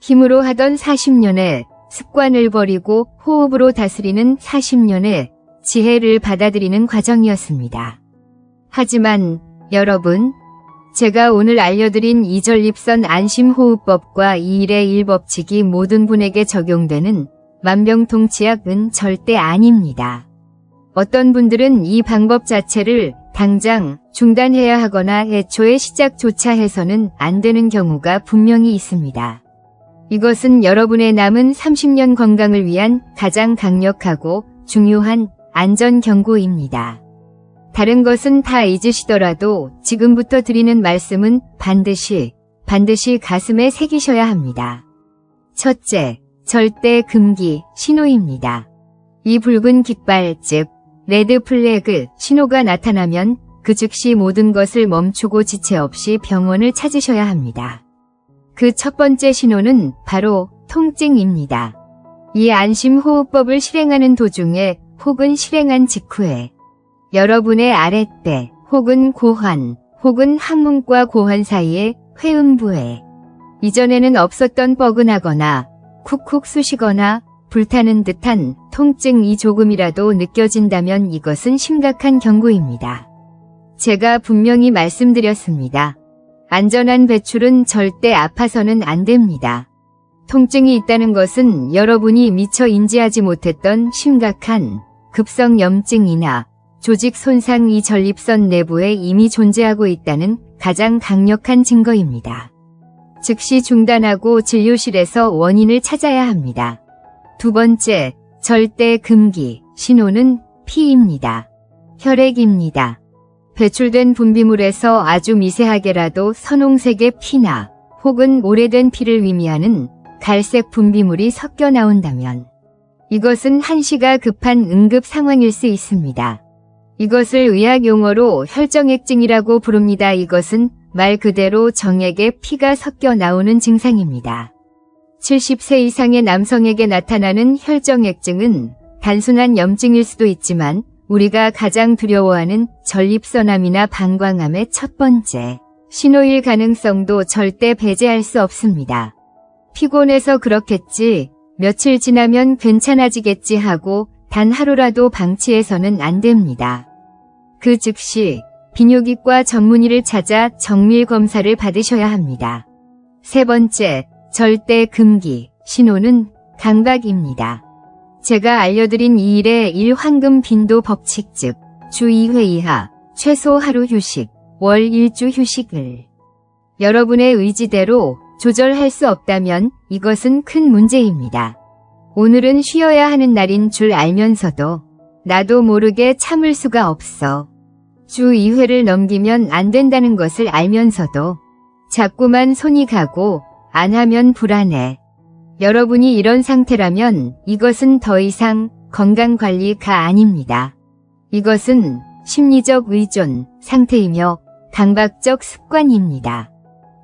힘으로 하던 40년의 습관을 버리고 호흡으로 다스리는 40년의 지혜를 받아들이는 과정이었습니다. 하지만 여러분, 제가 오늘 알려드린 이 전립선 안심호흡법과 2일의 1 법칙이 모든 분에게 적용되는 만병통치약은 절대 아닙니다. 어떤 분들은 이 방법 자체를 당장 중단해야 하거나 애초에 시작조차 해서는 안 되는 경우가 분명히 있습니다. 이것은 여러분의 남은 30년 건강을 위한 가장 강력하고 중요한 안전 경고입니다. 다른 것은 다 잊으시더라도 지금부터 드리는 말씀은 반드시 가슴에 새기셔야 합니다. 첫째, 절대 금기 신호입니다. 이 붉은 깃발 즉 레드 플래그 신호가 나타나면 그 즉시 모든 것을 멈추고 지체 없이 병원을 찾으셔야 합니다. 그 첫 번째 신호는 바로 통증입니다. 이 안심호흡법을 실행하는 도중에 혹은 실행한 직후에 여러분의 아랫배 혹은 고환 혹은 항문과 고환 사이의 회음부에 이전에는 없었던 뻐근하거나 쿡쿡 쑤시거나 불타는 듯한 통증이 조금이라도 느껴진다면 이것은 심각한 경고입니다. 제가 분명히 말씀드렸습니다. 안전한 배출은 절대 아파서는 안 됩니다. 통증이 있다는 것은 여러분이 미처 인지하지 못했던 심각한 급성 염증이나 조직 손상이 전립선 내부에 이미 존재하고 있다는 가장 강력한 증거입니다. 즉시 중단하고 진료실에서 원인을 찾아야 합니다. 두 번째, 절대 금기 신호는 피입니다. 혈액입니다. 배출된 분비물에서 아주 미세하게라도 선홍색의 피나 혹은 오래된 피를 의미하는 갈색 분비물이 섞여 나온다면 이것은 한시가 급한 응급 상황일 수 있습니다. 이것을 의학 용어로 혈정액증이라고 부릅니다. 이것은 말 그대로 정액에 피가 섞여 나오는 증상입니다. 70세 이상의 남성에게 나타나는 혈정액증은 단순한 염증일 수도 있지만 우리가 가장 두려워하는 전립선암이나 방광암의 첫 번째 신호일 가능성도 절대 배제할 수 없습니다. 피곤해서 그렇겠지, 며칠 지나면 괜찮아지겠지 하고 단 하루라도 방치해서는 안 됩니다. 그 즉시 비뇨기과 전문의를 찾아 정밀 검사를 받으셔야 합니다. 세 번째, 절대 금기, 신호는 강박입니다. 제가 알려드린 2일의 1 황금 빈도 법칙 즉 주 2회 이하, 최소 하루 휴식, 월 1주 휴식을 여러분의 의지대로 조절할 수 없다면 이것은 큰 문제입니다. 오늘은 쉬어야 하는 날인 줄 알면서도 나도 모르게 참을 수가 없어. 주 2회를 넘기면 안 된다는 것을 알면서도 자꾸만 손이 가고 안 하면 불안해. 여러분이 이런 상태라면 이것은 더 이상 건강관리가 아닙니다. 이것은 심리적 의존 상태이며 강박적 습관입니다.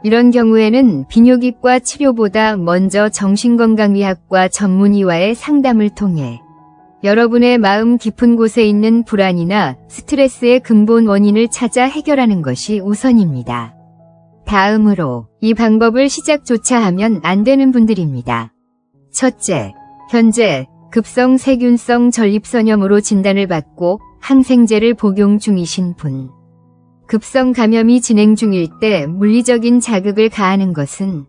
이런 경우에는 비뇨기과 치료보다 먼저 정신건강의학과 전문의와의 상담을 통해 여러분의 마음 깊은 곳에 있는 불안이나 스트레스의 근본 원인을 찾아 해결하는 것이 우선입니다. 다음으로 이 방법을 시작조차 하면 안 되는 분들입니다. 첫째, 현재 급성 세균성 전립선염으로 진단을 받고 항생제를 복용 중이신 분. 급성 감염이 진행 중일 때 물리적인 자극을 가하는 것은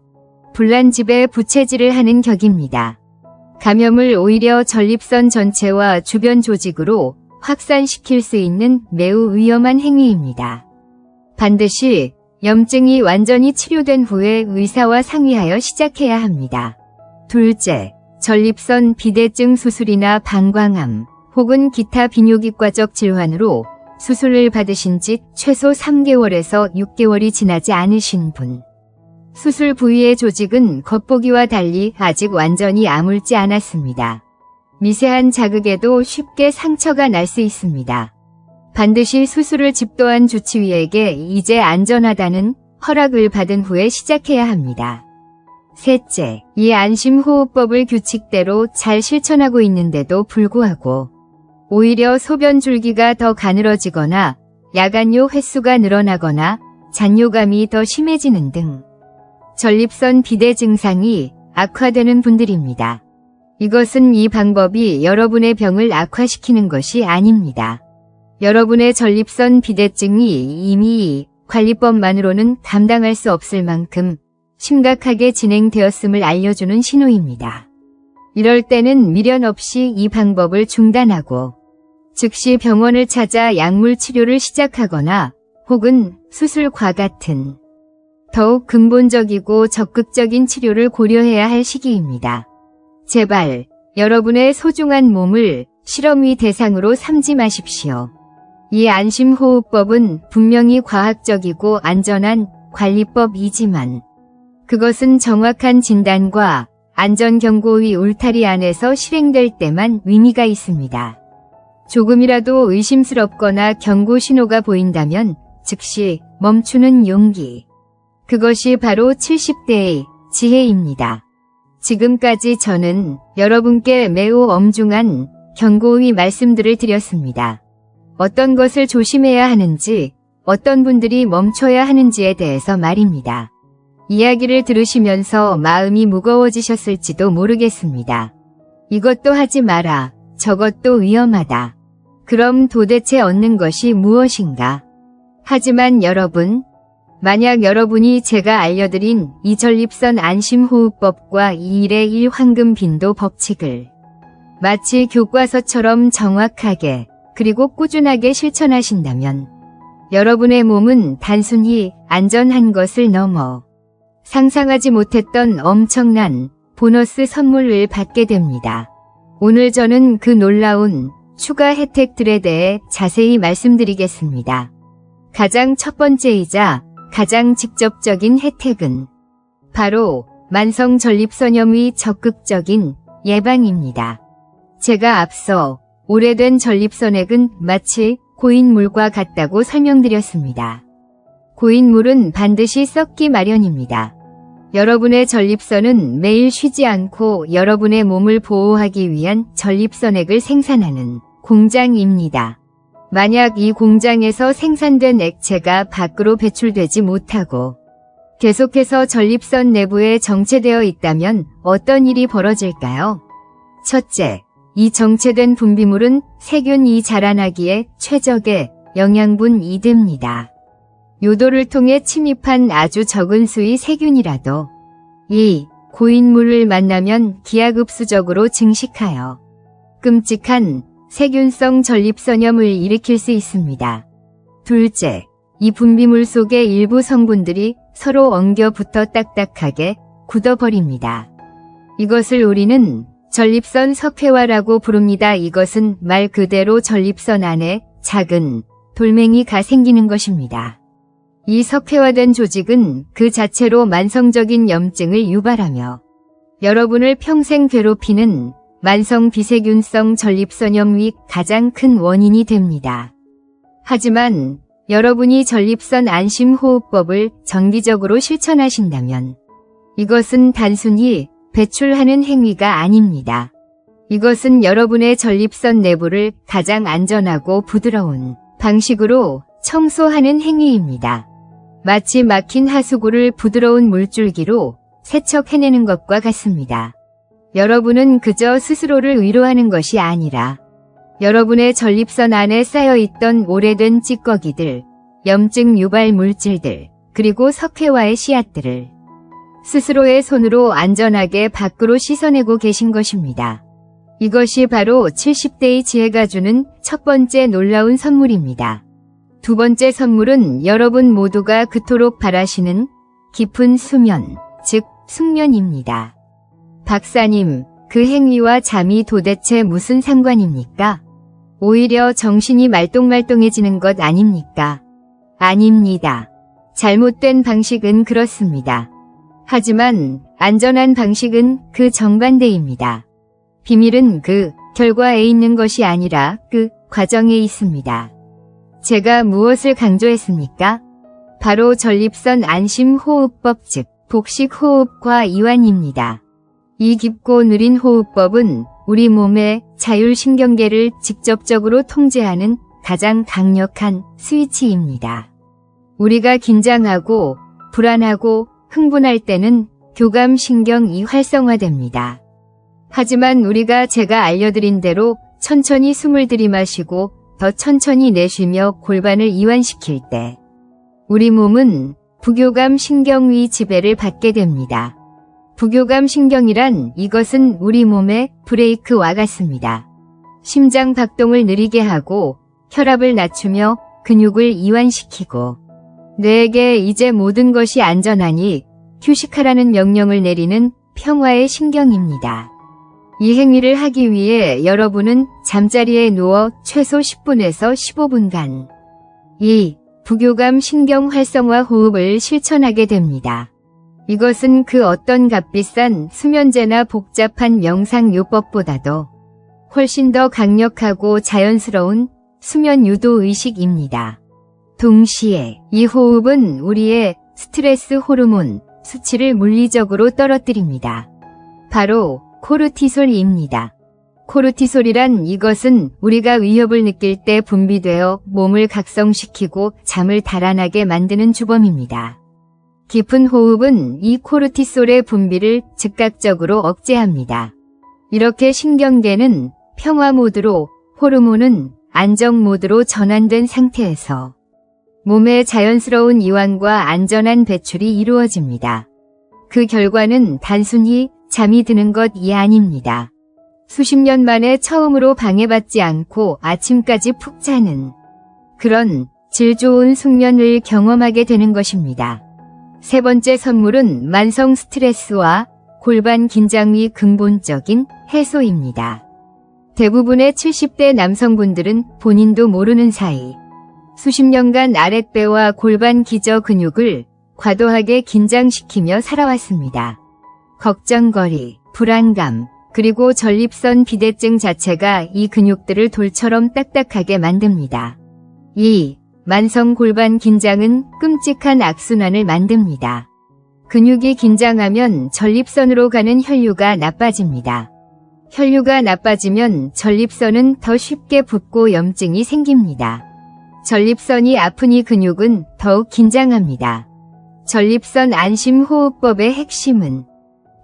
불난집에 부채질을 하는 격입니다. 감염을 오히려 전립선 전체와 주변 조직으로 확산시킬 수 있는 매우 위험한 행위입니다. 반드시 염증이 완전히 치료된 후에 의사와 상의하여 시작해야 합니다. 둘째, 전립선 비대증 수술이나 방광암 혹은 기타 비뇨기과적 질환으로 수술을 받으신 지 최소 3개월에서 6개월이 지나지 않으신 분. 수술 부위의 조직은 겉보기와 달리 아직 완전히 아물지 않았습니다. 미세한 자극에도 쉽게 상처가 날 수 있습니다. 반드시 수술을 집도한 주치의에게 이제 안전하다는 허락을 받은 후에 시작해야 합니다. 셋째, 이 안심호흡법을 규칙대로 잘 실천하고 있는데도 불구하고 오히려 소변 줄기가 더 가늘어지거나 야간요 횟수가 늘어나거나 잔뇨감이 더 심해지는 등 전립선 비대 증상이 악화되는 분들입니다. 이것은 이 방법이 여러분의 병을 악화시키는 것이 아닙니다. 여러분의 전립선 비대증이 이미 관리법만으로는 감당할 수 없을 만큼 심각하게 진행되었음을 알려주는 신호입니다. 이럴 때는 미련 없이 이 방법을 중단하고 즉시 병원을 찾아 약물 치료를 시작하거나 혹은 수술과 같은 더욱 근본적이고 적극적인 치료를 고려해야 할 시기입니다. 제발 여러분의 소중한 몸을 실험의 대상으로 삼지 마십시오. 이 안심호흡법은 분명히 과학적이고 안전한 관리법이지만 그것은 정확한 진단과 안전경고의 울타리 안에서 실행될 때만 의미가 있습니다. 조금이라도 의심스럽거나 경고 신호가 보인다면 즉시 멈추는 용기. 그것이 바로 70대의 지혜입니다. 지금까지 저는 여러분께 매우 엄중한 경고의 말씀들을 드렸습니다. 어떤 것을 조심해야 하는지, 어떤 분들이 멈춰야 하는지에 대해서 말입니다. 이야기를 들으시면서 마음이 무거워지셨을지도 모르겠습니다. 이것도 하지 마라, 저것도 위험하다. 그럼 도대체 얻는 것이 무엇인가? 하지만 여러분, 만약 여러분이 제가 알려드린 이 전립선 안심호흡법과 2일의 1 황금 빈도 법칙을 마치 교과서처럼 정확하게 그리고 꾸준하게 실천하신다면 여러분의 몸은 단순히 안전한 것을 넘어 상상하지 못했던 엄청난 보너스 선물을 받게 됩니다. 오늘 저는 그 놀라운 추가 혜택들에 대해 자세히 말씀드리겠습니다. 가장 첫 번째이자 가장 직접적인 혜택은 바로 만성 전립선염의 적극적인 예방입니다. 제가 앞서 오래된 전립선액은 마치 고인 물과 같다고 설명드렸습니다. 고인물은 반드시 썩기 마련입니다. 여러분의 전립선은 매일 쉬지 않고 여러분의 몸을 보호하기 위한 전립선액을 생산하는 공장입니다. 만약 이 공장에서 생산된 액체가 밖으로 배출되지 못하고 계속해서 전립선 내부에 정체되어 있다면 어떤 일이 벌어질까요? 첫째, 이 정체된 분비물은 세균이 자라나기에 최적의 영양분이 됩니다. 요도를 통해 침입한 아주 적은 수의 세균이라도 이 고인물을 만나면 기하급수적으로 증식하여 끔찍한 세균성 전립선염을 일으킬 수 있습니다. 둘째, 이 분비물 속의 일부 성분들이 서로 엉겨 붙어 딱딱하게 굳어버립니다. 이것을 우리는 전립선 석회화라고 부릅니다. 이것은 말 그대로 전립선 안에 작은 돌멩이가 생기는 것입니다. 이 석회화된 조직은 그 자체로 만성적인 염증을 유발하며 여러분을 평생 괴롭히는 만성 비세균성 전립선염의 가장 큰 원인이 됩니다. 하지만 여러분이 전립선 안심호흡법을 정기적으로 실천하신다면 이것은 단순히 배출하는 행위가 아닙니다. 이것은 여러분의 전립선 내부를 가장 안전하고 부드러운 방식으로 청소하는 행위입니다. 마치 막힌 하수구를 부드러운 물줄기로 세척해내는 것과 같습니다. 여러분은 그저 스스로를 위로하는 것이 아니라 여러분의 전립선 안에 쌓여있던 오래된 찌꺼기들, 염증 유발 물질들, 그리고 석회화의 씨앗들을 스스로의 손으로 안전하게 밖으로 씻어내고 계신 것입니다. 이것이 바로 70대의 지혜가 주는 첫 번째 놀라운 선물입니다. 두 번째 선물은 여러분 모두가 그토록 바라시는 깊은 수면, 즉 숙면입니다. 박사님, 그 행위와 잠이 도대체 무슨 상관입니까? 오히려 정신이 말똥말똥해지는 것 아닙니까? 아닙니다. 잘못된 방식은 그렇습니다. 하지만 안전한 방식은 그 정반대입니다. 비밀은 그 결과에 있는 것이 아니라 그 과정에 있습니다. 제가 무엇을 강조했습니까? 바로 전립선 안심호흡법 즉 복식호흡과 이완입니다. 이 깊고 느린 호흡법은 우리 몸의 자율신경계를 직접적으로 통제하는 가장 강력한 스위치입니다. 우리가 긴장하고 불안하고 흥분할 때는 교감신경이 활성화됩니다. 하지만 우리가 제가 알려드린 대로 천천히 숨을 들이마시고 더 천천히 내쉬며 골반을 이완시킬 때 우리 몸은 부교감 신경의 지배를 받게 됩니다. 부교감 신경이란 이것은 우리 몸의 브레이크와 같습니다. 심장 박동을 느리게 하고 혈압을 낮추며 근육을 이완시키고 뇌에게 이제 모든 것이 안전하니 휴식하라는 명령을 내리는 평화의 신경입니다. 이 행위를 하기 위해 여러분은 잠자리에 누워 최소 10분에서 15분간 이 부교감 신경 활성화 호흡을 실천하게 됩니다. 이것은 그 어떤 값비싼 수면제나 복잡한 명상요법보다도 훨씬 더 강력하고 자연스러운 수면 유도 의식입니다. 동시에 이 호흡은 우리의 스트레스 호르몬 수치를 물리적으로 떨어뜨립니다. 바로 코르티솔입니다. 코르티솔이란 이것은 우리가 위협을 느낄 때 분비되어 몸을 각성시키고 잠을 달아나게 만드는 주범입니다. 깊은 호흡은 이 코르티솔의 분비를 즉각적으로 억제합니다. 이렇게 신경계는 평화 모드로, 호르몬은 안정 모드로 전환된 상태에서 몸의 자연스러운 이완과 안전한 배출이 이루어집니다. 그 결과는 단순히 잠이 드는 것이 아닙니다. 수십 년 만에 처음으로 방해받지 않고 아침까지 푹 자는 그런 질 좋은 숙면을 경험하게 되는 것입니다. 세 번째 선물은 만성 스트레스와 골반 긴장의 근본적인 해소입니다. 대부분의 70대 남성분들은 본인도 모르는 사이 수십 년간 아랫배와 골반 기저 근육을 과도하게 긴장시키며 살아왔습니다. 걱정거리, 불안감, 그리고 전립선 비대증 자체가 이 근육들을 돌처럼 딱딱하게 만듭니다. 이 만성 골반 긴장은 끔찍한 악순환을 만듭니다. 근육이 긴장하면 전립선으로 가는 혈류가 나빠집니다. 혈류가 나빠지면 전립선은 더 쉽게 붓고 염증이 생깁니다. 전립선이 아프니 근육은 더욱 긴장합니다. 전립선 안심호흡법의 핵심은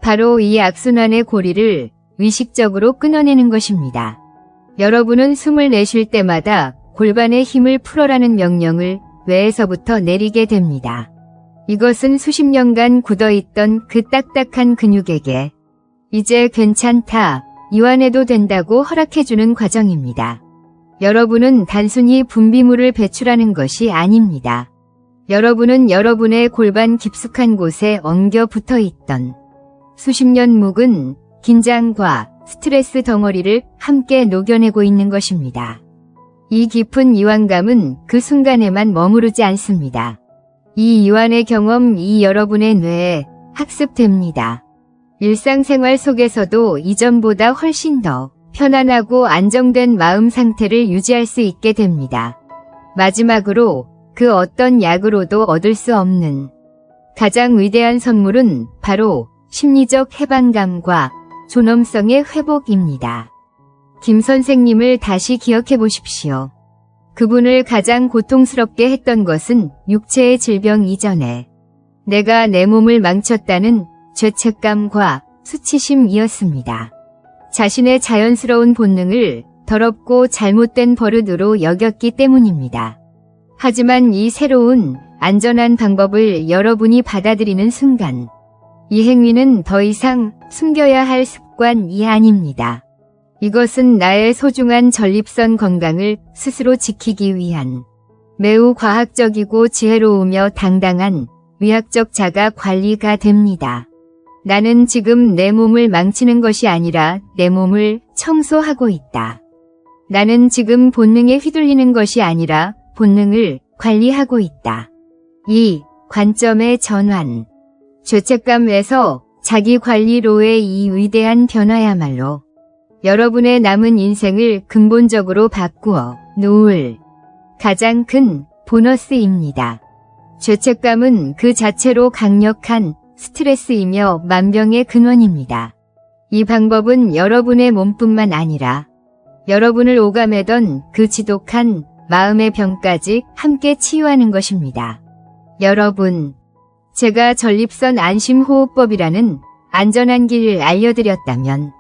바로 이 악순환의 고리를 의식적으로 끊어내는 것입니다. 여러분은 숨을 내쉴 때마다 골반의 힘을 풀어라는 명령을 뇌에서부터 내리게 됩니다. 이것은 수십 년간 굳어있던 그 딱딱한 근육에게 이제 괜찮다, 이완해도 된다고 허락해주는 과정입니다. 여러분은 단순히 분비물을 배출하는 것이 아닙니다. 여러분은 여러분의 골반 깊숙한 곳에 엉겨 붙어있던 수십 년 묵은 긴장과 스트레스 덩어리를 함께 녹여내고 있는 것입니다. 이 깊은 이완감은 그 순간에만 머무르지 않습니다. 이 이완의 경험이 여러분의 뇌에 학습됩니다. 일상생활 속에서도 이전보다 훨씬 더 편안하고 안정된 마음 상태를 유지할 수 있게 됩니다. 마지막으로 그 어떤 약으로도 얻을 수 없는 가장 위대한 선물은 바로 심리적 해방감과 존엄성의 회복입니다. 김 선생님을 다시 기억해 보십시오. 그분을 가장 고통스럽게 했던 것은 육체의 질병 이전에 내가 내 몸을 망쳤다는 죄책감과 수치심이었습니다. 자신의 자연스러운 본능을 더럽고 잘못된 버릇으로 여겼기 때문입니다. 하지만 이 새로운 안전한 방법을 여러분이 받아들이는 순간 이 행위는 더 이상 숨겨야 할 습관이 아닙니다. 이것은 나의 소중한 전립선 건강을 스스로 지키기 위한 매우 과학적이고 지혜로우며 당당한 의학적 자가 관리가 됩니다. 나는 지금 내 몸을 망치는 것이 아니라 내 몸을 청소하고 있다. 나는 지금 본능에 휘둘리는 것이 아니라 본능을 관리하고 있다. 이 관점의 전환. 죄책감에서 자기 관리로의 이 위대한 변화야말로 여러분의 남은 인생을 근본적으로 바꾸어 놓을 가장 큰 보너스입니다. 죄책감은 그 자체로 강력한 스트레스이며 만병의 근원입니다. 이 방법은 여러분의 몸뿐만 아니라 여러분을 오가매던 그 지독한 마음의 병까지 함께 치유하는 것입니다. 여러분, 제가 전립선 안심호흡법이라는 안전한 길을 알려드렸다면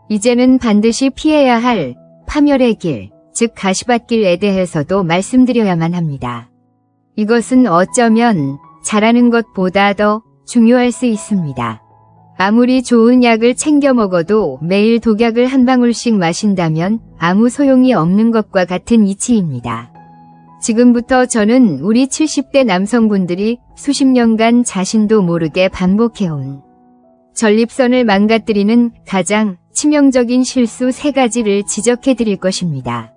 이제는 반드시 피해야 할 파멸의 길, 즉 가시밭길에 대해서도 말씀드려야만 합니다. 이것은 어쩌면 잘하는 것보다 더 중요할 수 있습니다. 아무리 좋은 약을 챙겨 먹어도 매일 독약을 한 방울씩 마신다면 아무 소용이 없는 것과 같은 이치입니다. 지금부터 저는 우리 70대 남성분들이 수십 년간 자신도 모르게 반복해온 전립선을 망가뜨리는 가장 치명적인 실수 3가지를 지적해 드릴 것입니다.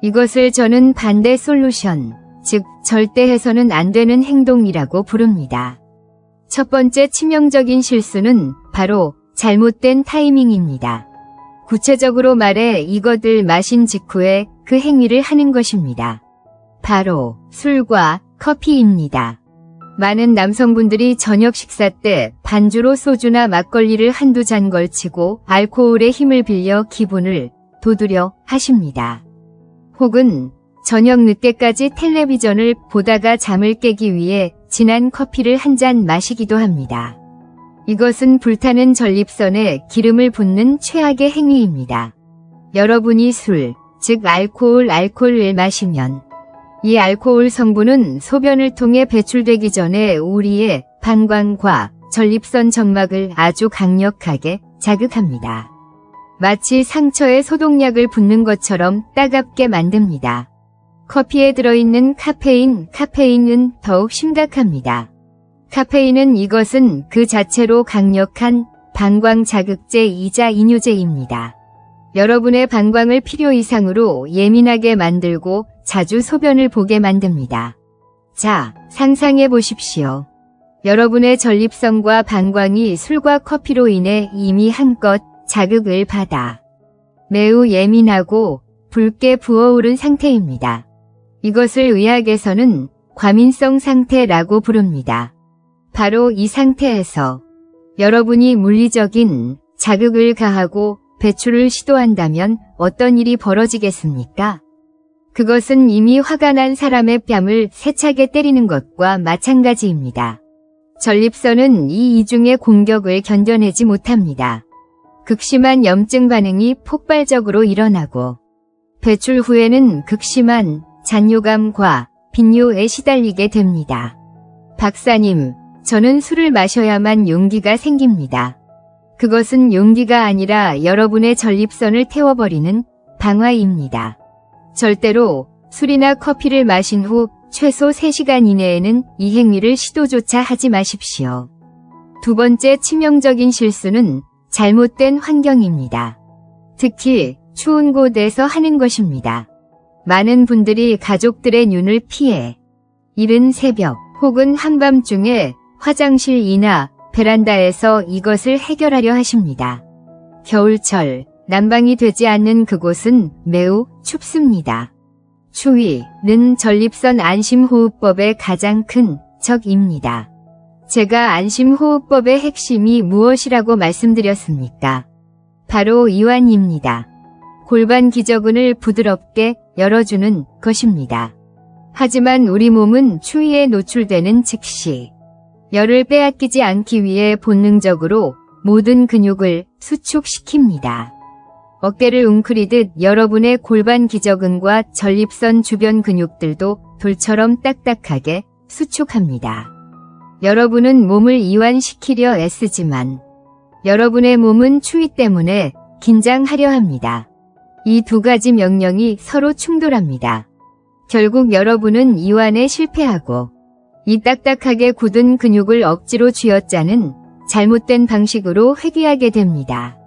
이것을 저는 반대 솔루션, 즉 절대 해서는 안 되는 행동이라고 부릅니다. 첫 번째 치명적인 실수는 바로 잘못된 타이밍입니다. 구체적으로 말해 이것을 마신 직후에 그 행위를 하는 것입니다. 바로 술과 커피입니다. 많은 남성분들이 저녁 식사 때 반주로 소주나 막걸리를 한두 잔 걸치고 알코올의 힘을 빌려 기분을 돋우려 하십니다. 혹은 저녁 늦게까지 텔레비전을 보다가 잠을 깨기 위해 진한 커피를 한 잔 마시기도 합니다. 이것은 불타는 전립선에 기름을 붓는 최악의 행위입니다. 여러분이 술, 즉 알코올을 마시면 이 알코올 성분은 소변을 통해 배출되기 전에 우리의 방광과 전립선 점막을 아주 강력하게 자극합니다. 마치 상처에 소독약을 붓는 것처럼 따갑게 만듭니다. 커피에 들어있는 카페인은 더욱 심각합니다. 카페인은 이것은 그 자체로 강력한 방광 자극제이자 이뇨제입니다. 여러분의 방광을 필요 이상으로 예민하게 만들고 자주 소변을 보게 만듭니다. 자, 상상해 보십시오. 여러분의 전립선과 방광이 술과 커피로 인해 이미 한껏 자극을 받아 매우 예민하고 붉게 부어오른 상태입니다. 이것을 의학에서는 과민성 상태라고 부릅니다. 바로 이 상태에서 여러분이 물리적인 자극을 가하고 배출을 시도한다면 어떤 일이 벌어지겠습니까? 그것은 이미 화가 난 사람의 뺨을 세차게 때리는 것과 마찬가지입니다. 전립선은 이 이중의 공격을 견뎌내지 못합니다. 극심한 염증 반응이 폭발적으로 일어나고 배출 후에는 극심한 잔뇨감과 빈뇨에 시달리게 됩니다. 박사님, 저는 술을 마셔야만 용기가 생깁니다. 그것은 용기가 아니라 여러분의 전립선을 태워버리는 방화입니다. 절대로 술이나 커피를 마신 후 최소 3시간 이내에는 이 행위를 시도조차 하지 마십시오. 두 번째 치명적인 실수는 잘못된 환경입니다. 특히 추운 곳에서 하는 것입니다. 많은 분들이 가족들의 눈을 피해 이른 새벽 혹은 한밤중에 화장실이나 베란다에서 이것을 해결하려 하십니다. 겨울철 난방이 되지 않는 그곳은 매우 춥습니다. 추위는 전립선 안심호흡법의 가장 큰 적입니다. 제가 안심호흡법의 핵심이 무엇이라고 말씀드렸습니까? 바로 이완입니다. 골반 기저근을 부드럽게 열어주는 것입니다. 하지만 우리 몸은 추위에 노출되는 즉시 열을 빼앗기지 않기 위해 본능적으로 모든 근육을 수축시킵니다. 어깨를 웅크리듯 여러분의 골반 기저근과 전립선 주변 근육들도 돌처럼 딱딱하게 수축합니다. 여러분은 몸을 이완시키려 애쓰지만 여러분의 몸은 추위 때문에 긴장하려 합니다. 이 두 가지 명령이 서로 충돌합니다. 결국 여러분은 이완에 실패하고 이 딱딱하게 굳은 근육을 억지로 쥐어짜는 잘못된 방식으로 회귀하게 됩니다.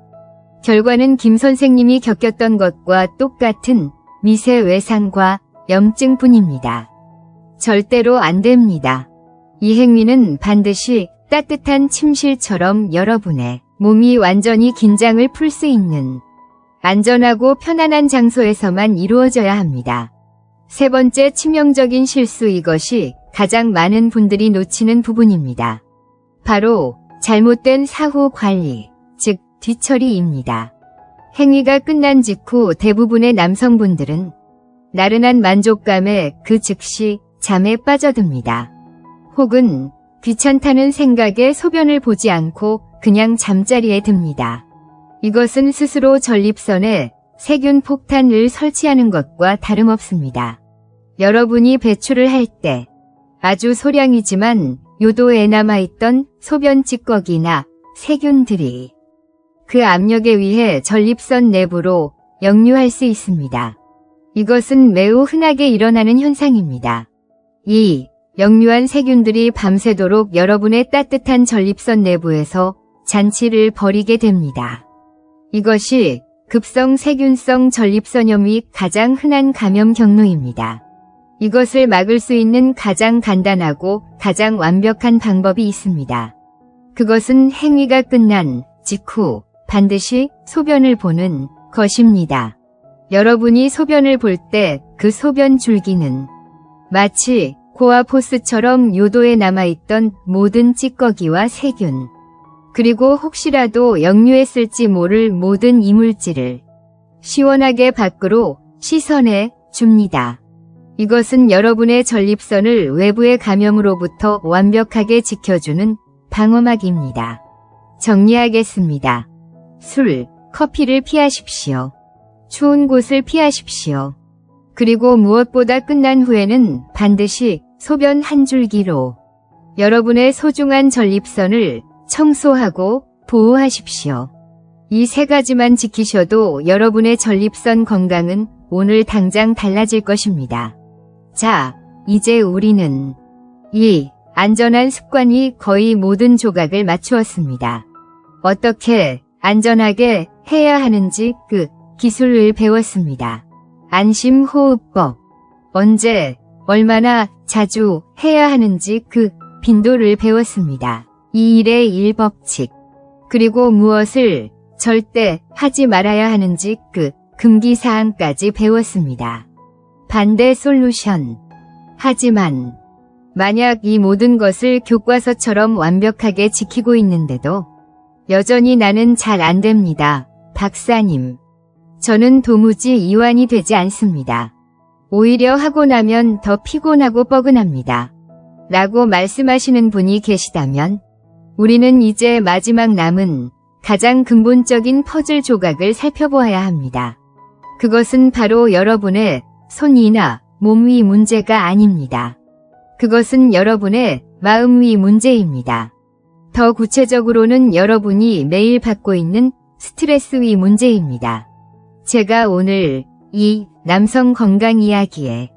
결과는 김 선생님이 겪었던 것과 똑같은 미세 외상과 염증뿐입니다. 절대로 안 됩니다. 이 행위는 반드시 따뜻한 침실처럼 여러분의 몸이 완전히 긴장을 풀 수 있는 안전하고 편안한 장소에서만 이루어져야 합니다. 세 번째 치명적인 실수, 이것이 가장 많은 분들이 놓치는 부분입니다. 바로 잘못된 사후 관리, 즉 뒤처리입니다. 행위가 끝난 직후 대부분의 남성분들은 나른한 만족감에 그 즉시 잠에 빠져듭니다. 혹은 귀찮다는 생각에 소변을 보지 않고 그냥 잠자리에 듭니다. 이것은 스스로 전립선에 세균 폭탄을 설치하는 것과 다름없습니다. 여러분이 배출을 할 때 아주 소량이지만 요도에 남아있던 소변 찌꺼기나 세균들이 그 압력에 의해 전립선 내부로 역류할 수 있습니다. 이것은 매우 흔하게 일어나는 현상입니다. 이 역류한 세균들이 밤새도록 여러분의 따뜻한 전립선 내부에서 잔치를 벌이게 됩니다. 이것이 급성 세균성 전립선염이 가장 흔한 감염 경로입니다. 이것을 막을 수 있는 가장 간단하고 가장 완벽한 방법이 있습니다. 그것은 행위가 끝난 직후 반드시 소변을 보는 것입니다. 여러분이 소변을 볼 때 그 소변 줄기는 마치 코와 포스처럼 요도에 남아있던 모든 찌꺼기와 세균, 그리고 혹시라도 역류했을지 모를 모든 이물질을 시원하게 밖으로 씻어내 줍니다. 이것은 여러분의 전립선을 외부의 감염으로부터 완벽하게 지켜주는 방어막입니다. 정리하겠습니다. 술, 커피를 피하십시오. 추운 곳을 피하십시오. 그리고 무엇보다 끝난 후에는 반드시 소변 한 줄기로 여러분의 소중한 전립선을 청소하고 보호하십시오. 이 세 가지만 지키셔도 여러분의 전립선 건강은 오늘 당장 달라질 것입니다. 자, 이제 우리는 이 안전한 습관이 거의 모든 조각을 맞추었습니다. 어떻게 안전하게 해야 하는지 그 기술을 배웠습니다. 안심호흡법. 언제, 얼마나 자주 해야 하는지 그 빈도를 배웠습니다. 이 일의 1법칙. 그리고 무엇을 절대 하지 말아야 하는지 그 금기사항까지 배웠습니다. 반대 솔루션. 하지만 만약 이 모든 것을 교과서처럼 완벽하게 지키고 있는데도 여전히 나는 잘 안 됩니다. 박사님. 저는 도무지 이완이 되지 않습니다. 오히려 하고 나면 더 피곤하고 뻐근합니다. 라고 말씀하시는 분이 계시다면 우리는 이제 마지막 남은 가장 근본적인 퍼즐 조각을 살펴보아야 합니다. 그것은 바로 여러분의 손이나 몸 위 문제가 아닙니다. 그것은 여러분의 마음 위 문제입니다. 더 구체적으로는 여러분이 매일 받고 있는 스트레스 위 문제입니다. 제가 오늘 이 남성 건강 이야기에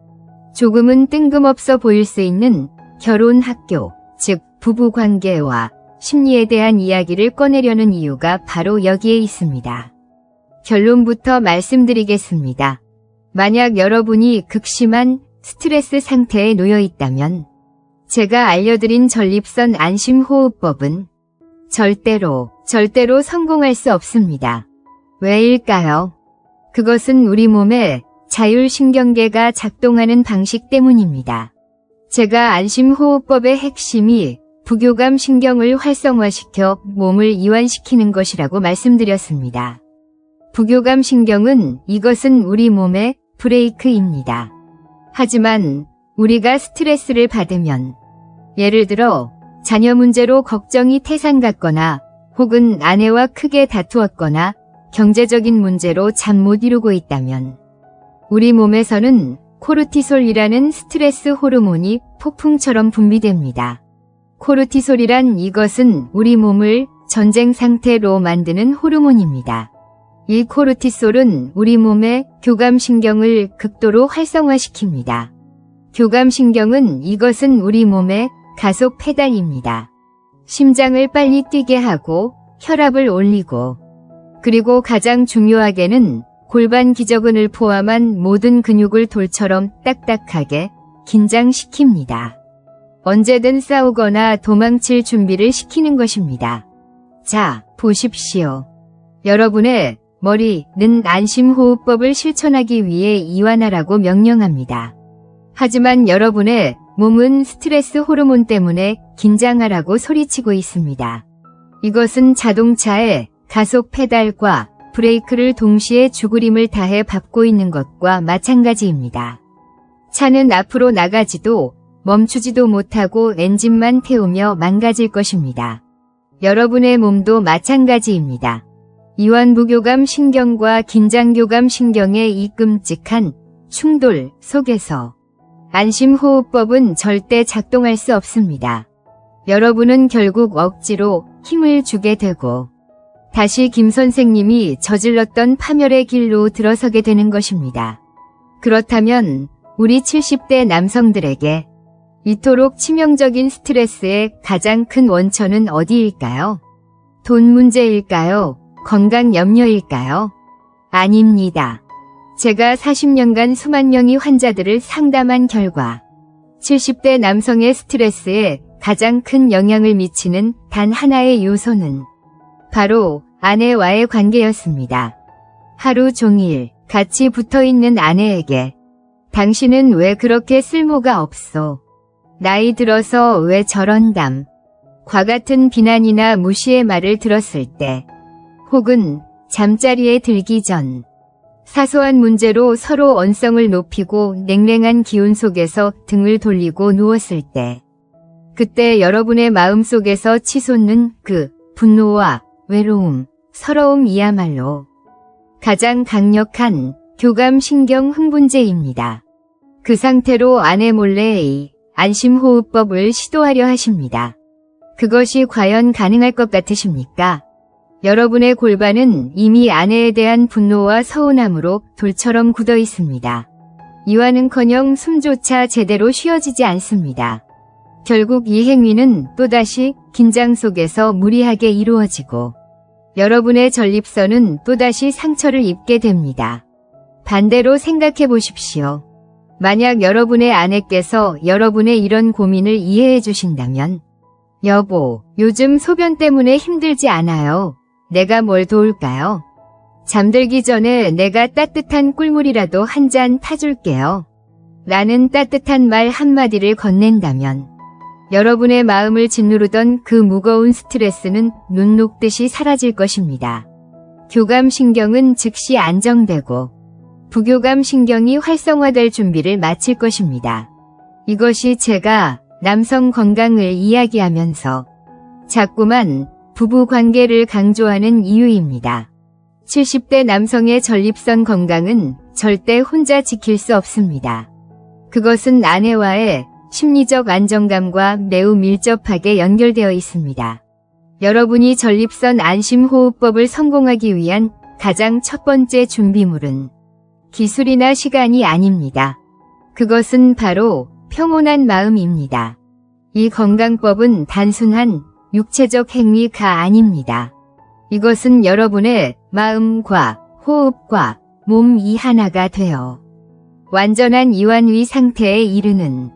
조금은 뜬금없어 보일 수 있는 결혼 학교, 즉 부부 관계와 심리에 대한 이야기를 꺼내려는 이유가 바로 여기에 있습니다. 결론부터 말씀드리겠습니다. 만약 여러분이 극심한 스트레스 상태에 놓여 있다면 제가 알려드린 전립선 안심호흡법은 절대로 성공할 수 없습니다. 왜일까요? 그것은 우리 몸의 자율신경계가 작동하는 방식 때문입니다. 제가 안심호흡법의 핵심이 부교감 신경을 활성화시켜 몸을 이완시키는 것이라고 말씀드렸습니다. 부교감 신경은 이것은 우리 몸의 브레이크입니다. 하지만 우리가 스트레스를 받으면 예를 들어 자녀 문제로 걱정이 태산 같거나 혹은 아내와 크게 다투었거나 경제적인 문제로 잠 못 이루고 있다면 우리 몸에서는 코르티솔이라는 스트레스 호르몬이 폭풍처럼 분비됩니다. 코르티솔이란 이것은 우리 몸을 전쟁 상태로 만드는 호르몬입니다. 이 코르티솔은 우리 몸의 교감신경을 극도로 활성화시킵니다. 교감신경은 이것은 우리 몸의 가속 페달입니다. 심장을 빨리 뛰게 하고 혈압을 올리고 그리고 가장 중요하게는 골반 기저근을 포함한 모든 근육을 돌처럼 딱딱하게 긴장시킵니다. 언제든 싸우거나 도망칠 준비를 시키는 것입니다. 자, 보십시오. 여러분의 머리는 안심호흡법을 실천하기 위해 이완하라고 명령합니다. 하지만 여러분의 몸은 스트레스 호르몬 때문에 긴장하라고 소리치고 있습니다. 이것은 자동차의 가속 페달과 브레이크를 동시에 죽으림을 다해 밟고 있는 것과 마찬가지입니다. 차는 앞으로 나가지도 멈추지도 못하고 엔진만 태우며 망가질 것입니다. 여러분의 몸도 마찬가지입니다. 이완부교감 신경과 긴장교감 신경의 이 끔찍한 충돌 속에서 안심호흡법은 절대 작동할 수 없습니다. 여러분은 결국 억지로 힘을 주게 되고 다시 김 선생님이 저질렀던 파멸의 길로 들어서게 되는 것입니다. 그렇다면 우리 70대 남성들에게 이토록 치명적인 스트레스의 가장 큰 원천은 어디일까요? 돈 문제일까요? 건강 염려일까요? 아닙니다. 제가 40년간 수만 명의 환자들을 상담한 결과 70대 남성의 스트레스에 가장 큰 영향을 미치는 단 하나의 요소는 바로 아내와의 관계였습니다. 하루 종일 같이 붙어있는 아내에게 당신은 왜 그렇게 쓸모가 없소? 나이 들어서 왜 저런담? 과 같은 비난이나 무시의 말을 들었을 때 혹은 잠자리에 들기 전 사소한 문제로 서로 언성을 높이고 냉랭한 기운 속에서 등을 돌리고 누웠을 때 그때 여러분의 마음속에서 치솟는 그 분노와 외로움, 서러움이야말로 가장 강력한 교감신경 흥분제입니다. 그 상태로 아내 몰래 이 안심호흡법을 시도하려 하십니다. 그것이 과연 가능할 것 같으십니까? 여러분의 골반은 이미 아내에 대한 분노와 서운함으로 돌처럼 굳어 있습니다. 이완은커녕 숨조차 제대로 쉬어지지 않습니다. 결국 이 행위는 또다시 긴장 속에서 무리하게 이루어지고 여러분의 전립선은 또다시 상처를 입게 됩니다. 반대로 생각해 보십시오. 만약 여러분의 아내께서 여러분의 이런 고민을 이해해 주신다면 여보, 요즘 소변 때문에 힘들지 않아요. 내가 뭘 도울까요? 잠들기 전에 내가 따뜻한 꿀물이라도 한 잔 타줄게요. 라는 따뜻한 말 한마디를 건넨다면 여러분의 마음을 짓누르던 그 무거운 스트레스는 눈 녹듯이 사라질 것입니다. 교감신경은 즉시 안정되고 부교감신경이 활성화될 준비를 마칠 것입니다. 이것이 제가 남성 건강을 이야기하면서 자꾸만 부부 관계를 강조하는 이유입니다. 70대 남성의 전립선 건강은 절대 혼자 지킬 수 없습니다. 그것은 아내와의 심리적 안정감과 매우 밀접하게 연결되어 있습니다. 여러분이 전립선 안심호흡법을 성공하기 위한 가장 첫 번째 준비물은 기술이나 시간이 아닙니다. 그것은 바로 평온한 마음입니다. 이 건강법은 단순한 육체적 행위가 아닙니다. 이것은 여러분의 마음과 호흡과 몸이 하나가 되어 완전한 이완위 상태에 이르는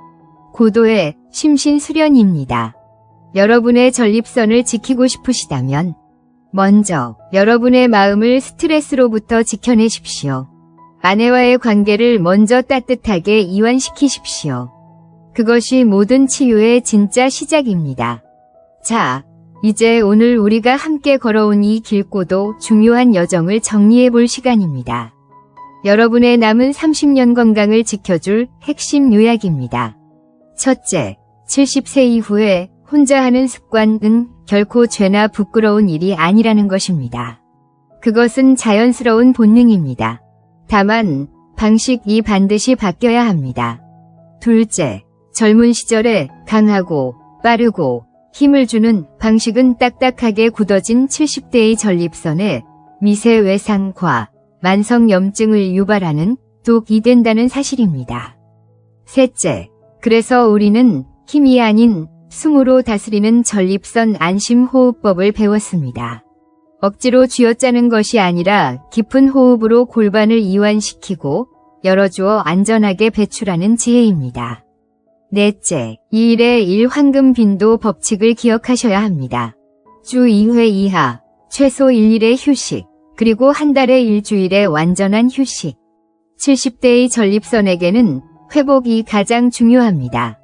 고도의 심신수련입니다. 여러분의 전립선을 지키고 싶으시다면 먼저 여러분의 마음을 스트레스로부터 지켜내십시오. 아내와의 관계를 먼저 따뜻하게 이완시키십시오. 그것이 모든 치유의 진짜 시작입니다. 자, 이제 오늘 우리가 함께 걸어온 이 길고도 중요한 여정을 정리해 볼 시간입니다. 여러분의 남은 30년 건강을 지켜줄 핵심 요약입니다. 첫째, 70세 이후에 혼자 하는 습관은 결코 죄나 부끄러운 일이 아니라는 것입니다. 그것은 자연스러운 본능입니다. 다만 방식이 반드시 바뀌어야 합니다. 둘째, 젊은 시절에 강하고 빠르고 힘을 주는 방식은 딱딱하게 굳어진 70대의 전립선에 미세 외상과 만성염증을 유발하는 독이 된다는 사실입니다. 셋째, 그래서 우리는 힘이 아닌 숨으로 다스리는 전립선 안심호흡법을 배웠습니다. 억지로 쥐어짜는 것이 아니라 깊은 호흡으로 골반을 이완시키고 열어주어 안전하게 배출하는 지혜입니다. 넷째, 2일에 1 황금 빈도 법칙을 기억하셔야 합니다. 주 2회 이하, 최소 1일의 휴식, 그리고 한 달에 일주일의 완전한 휴식. 70대의 전립선에게는 회복이 가장 중요합니다.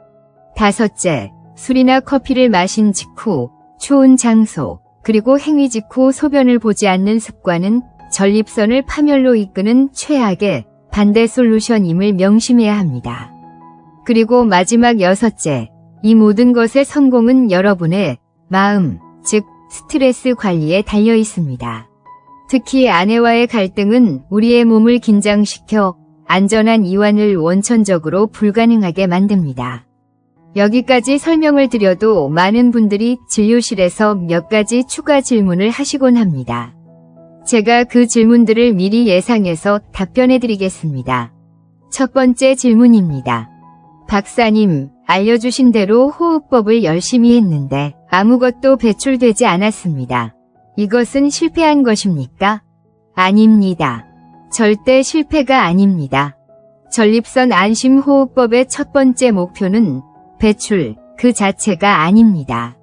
다섯째, 술이나 커피를 마신 직후, 추운 장소, 그리고 행위 직후 소변을 보지 않는 습관은 전립선을 파멸로 이끄는 최악의 반대 솔루션임을 명심해야 합니다. 그리고 마지막 여섯째, 이 모든 것의 성공은 여러분의 마음, 즉 스트레스 관리에 달려 있습니다. 특히 아내와의 갈등은 우리의 몸을 긴장시켜 안전한 이완을 원천적으로 불가능하게 만듭니다. 여기까지 설명을 드려도 많은 분들이 진료실에서 몇 가지 추가 질문을 하시곤 합니다. 제가 그 질문들을 미리 예상해서 답변해드리겠습니다. 첫 번째 질문입니다. 박사님, 알려주신 대로 호흡법을 열심히 했는데 아무것도 배출되지 않았습니다. 이것은 실패한 것입니까? 아닙니다. 절대 실패가 아닙니다. 전립선 안심호흡법의 첫 번째 목표는 배출 그 자체가 아닙니다.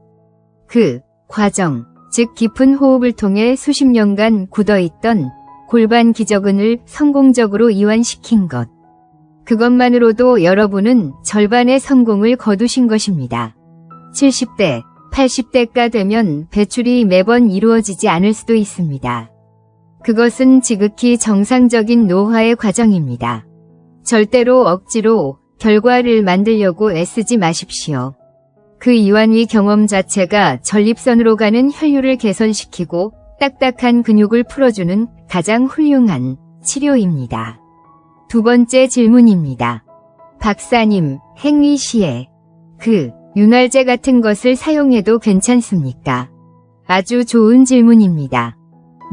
그 과정, 즉 깊은 호흡을 통해 수십 년간 굳어있던 골반 기저근을 성공적으로 이완시킨 것. 그것만으로도 여러분은 절반의 성공을 거두신 것입니다. 70대, 80대가 되면 배출이 매번 이루어지지 않을 수도 있습니다. 그것은 지극히 정상적인 노화의 과정입니다. 절대로 억지로 결과를 만들려고 애쓰지 마십시오. 그 이완위 경험 자체가 전립선으로 가는 혈류를 개선시키고 딱딱한 근육을 풀어주는 가장 훌륭한 치료입니다. 두 번째 질문입니다. 박사님, 행위 시에 윤활제 같은 것을 사용해도 괜찮습니까? 아주 좋은 질문입니다.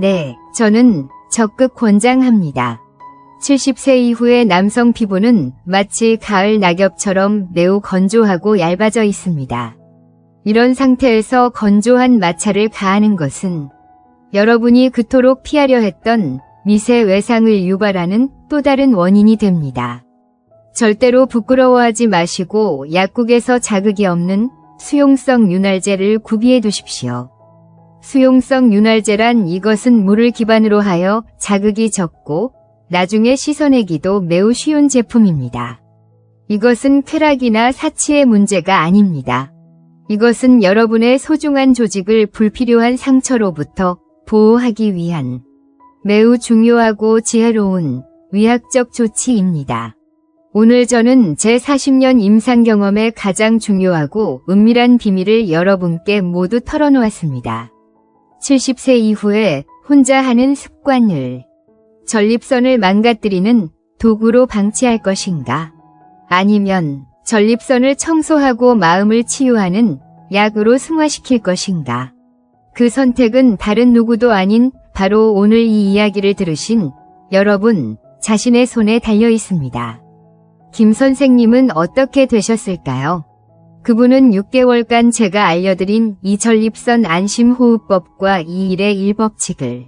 네, 저는 적극 권장합니다. 70세 이후의 남성 피부는 마치 가을 낙엽처럼 매우 건조하고 얇아져 있습니다. 이런 상태에서 건조한 마찰을 가하는 것은 여러분이 그토록 피하려 했던 미세 외상을 유발하는 또 다른 원인이 됩니다. 절대로 부끄러워하지 마시고 약국에서 자극이 없는 수용성 윤활제를 구비해 두십시오. 수용성 윤활제란 이것은 물을 기반으로 하여 자극이 적고 나중에 씻어내기도 매우 쉬운 제품입니다. 이것은 쾌락이나 사치의 문제가 아닙니다. 이것은 여러분의 소중한 조직을 불필요한 상처로부터 보호하기 위한 매우 중요하고 지혜로운 위학적 조치입니다. 오늘 저는 제 40년 임상 경험의 가장 중요하고 은밀한 비밀을 여러분께 모두 털어놓았습니다. 70세 이후에 혼자 하는 습관을 전립선을 망가뜨리는 도구로 방치할 것인가? 아니면 전립선을 청소하고 마음을 치유하는 약으로 승화시킬 것인가? 그 선택은 다른 누구도 아닌 바로 오늘 이 이야기를 들으신 여러분 자신의 손에 달려 있습니다. 김 선생님은 어떻게 되셨을까요? 그분은 6개월간 제가 알려드린 이 전립선 안심호흡법과 이 1의 1법칙을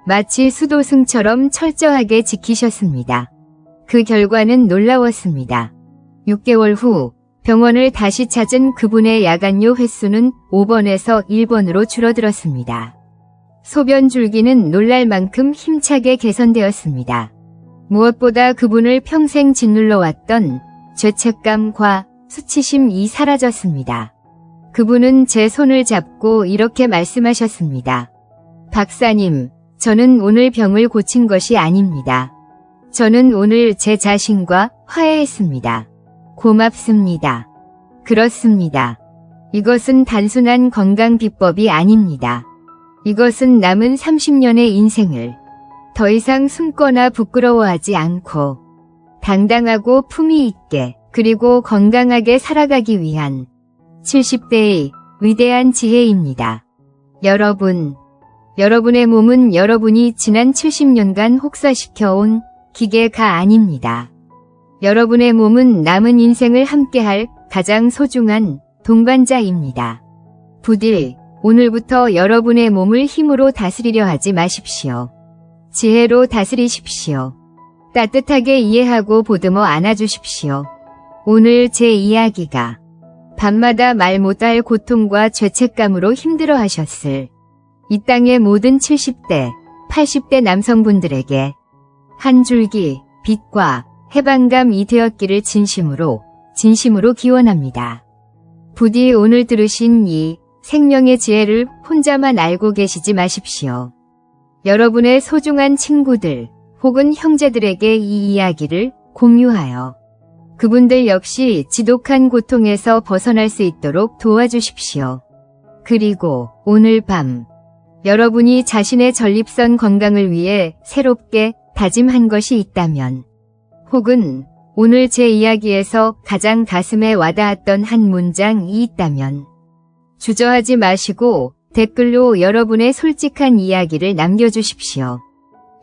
마치 수도승처럼 철저하게 지키셨습니다. 그 결과는 놀라웠습니다. 6개월 후 병원을 다시 찾은 그분의 야간요 횟수는 5번에서 1번으로 줄어들었습니다. 소변 줄기는 놀랄 만큼 힘차게 개선되었습니다. 무엇보다 그분을 평생 짓눌러 왔던 죄책감과 수치심이 사라졌습니다. 그분은 제 손을 잡고 이렇게 말씀하셨습니다. 박사님, 저는 오늘 병을 고친 것이 아닙니다. 저는 오늘 제 자신과 화해했습니다. 고맙습니다. 그렇습니다. 이것은 단순한 건강 비법이 아닙니다. 이것은 남은 30년의 인생을 더 이상 숨거나 부끄러워하지 않고 당당하고 품위 있게 그리고 건강하게 살아가기 위한 70대의 위대한 지혜입니다. 여러분의 몸은 여러분이 지난 70년간 혹사시켜온 기계가 아닙니다. 여러분의 몸은 남은 인생을 함께할 가장 소중한 동반자입니다. 부디 오늘부터 여러분의 몸을 힘으로 다스리려 하지 마십시오. 지혜로 다스리십시오. 따뜻하게 이해하고 보듬어 안아주십시오. 오늘 제 이야기가 밤마다 말 못할 고통과 죄책감으로 힘들어하셨을 이 땅의 모든 70대, 80대 남성분들에게 한 줄기 빛과 해방감이 되었기를 진심으로 기원합니다. 부디 오늘 들으신 이 생명의 지혜를 혼자만 알고 계시지 마십시오. 여러분의 소중한 친구들 혹은 형제들에게 이 이야기를 공유하여 그분들 역시 지독한 고통에서 벗어날 수 있도록 도와주십시오. 그리고 오늘 밤 여러분이 자신의 전립선 건강을 위해 새롭게 다짐한 것이 있다면 혹은 오늘 제 이야기에서 가장 가슴에 와닿았던 한 문장이 있다면 주저하지 마시고 댓글로 여러분의 솔직한 이야기를 남겨주십시오.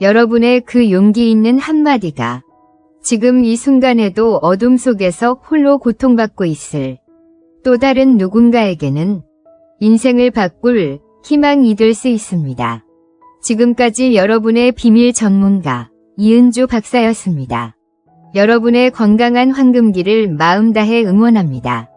여러분의 그 용기 있는 한마디가 지금 이 순간에도 어둠 속에서 홀로 고통받고 있을 또 다른 누군가에게는 인생을 바꿀 희망이 될 수 있습니다. 지금까지 여러분의 비밀 전문가 이은주 박사였습니다. 여러분의 건강한 황금기를 마음 다해 응원합니다.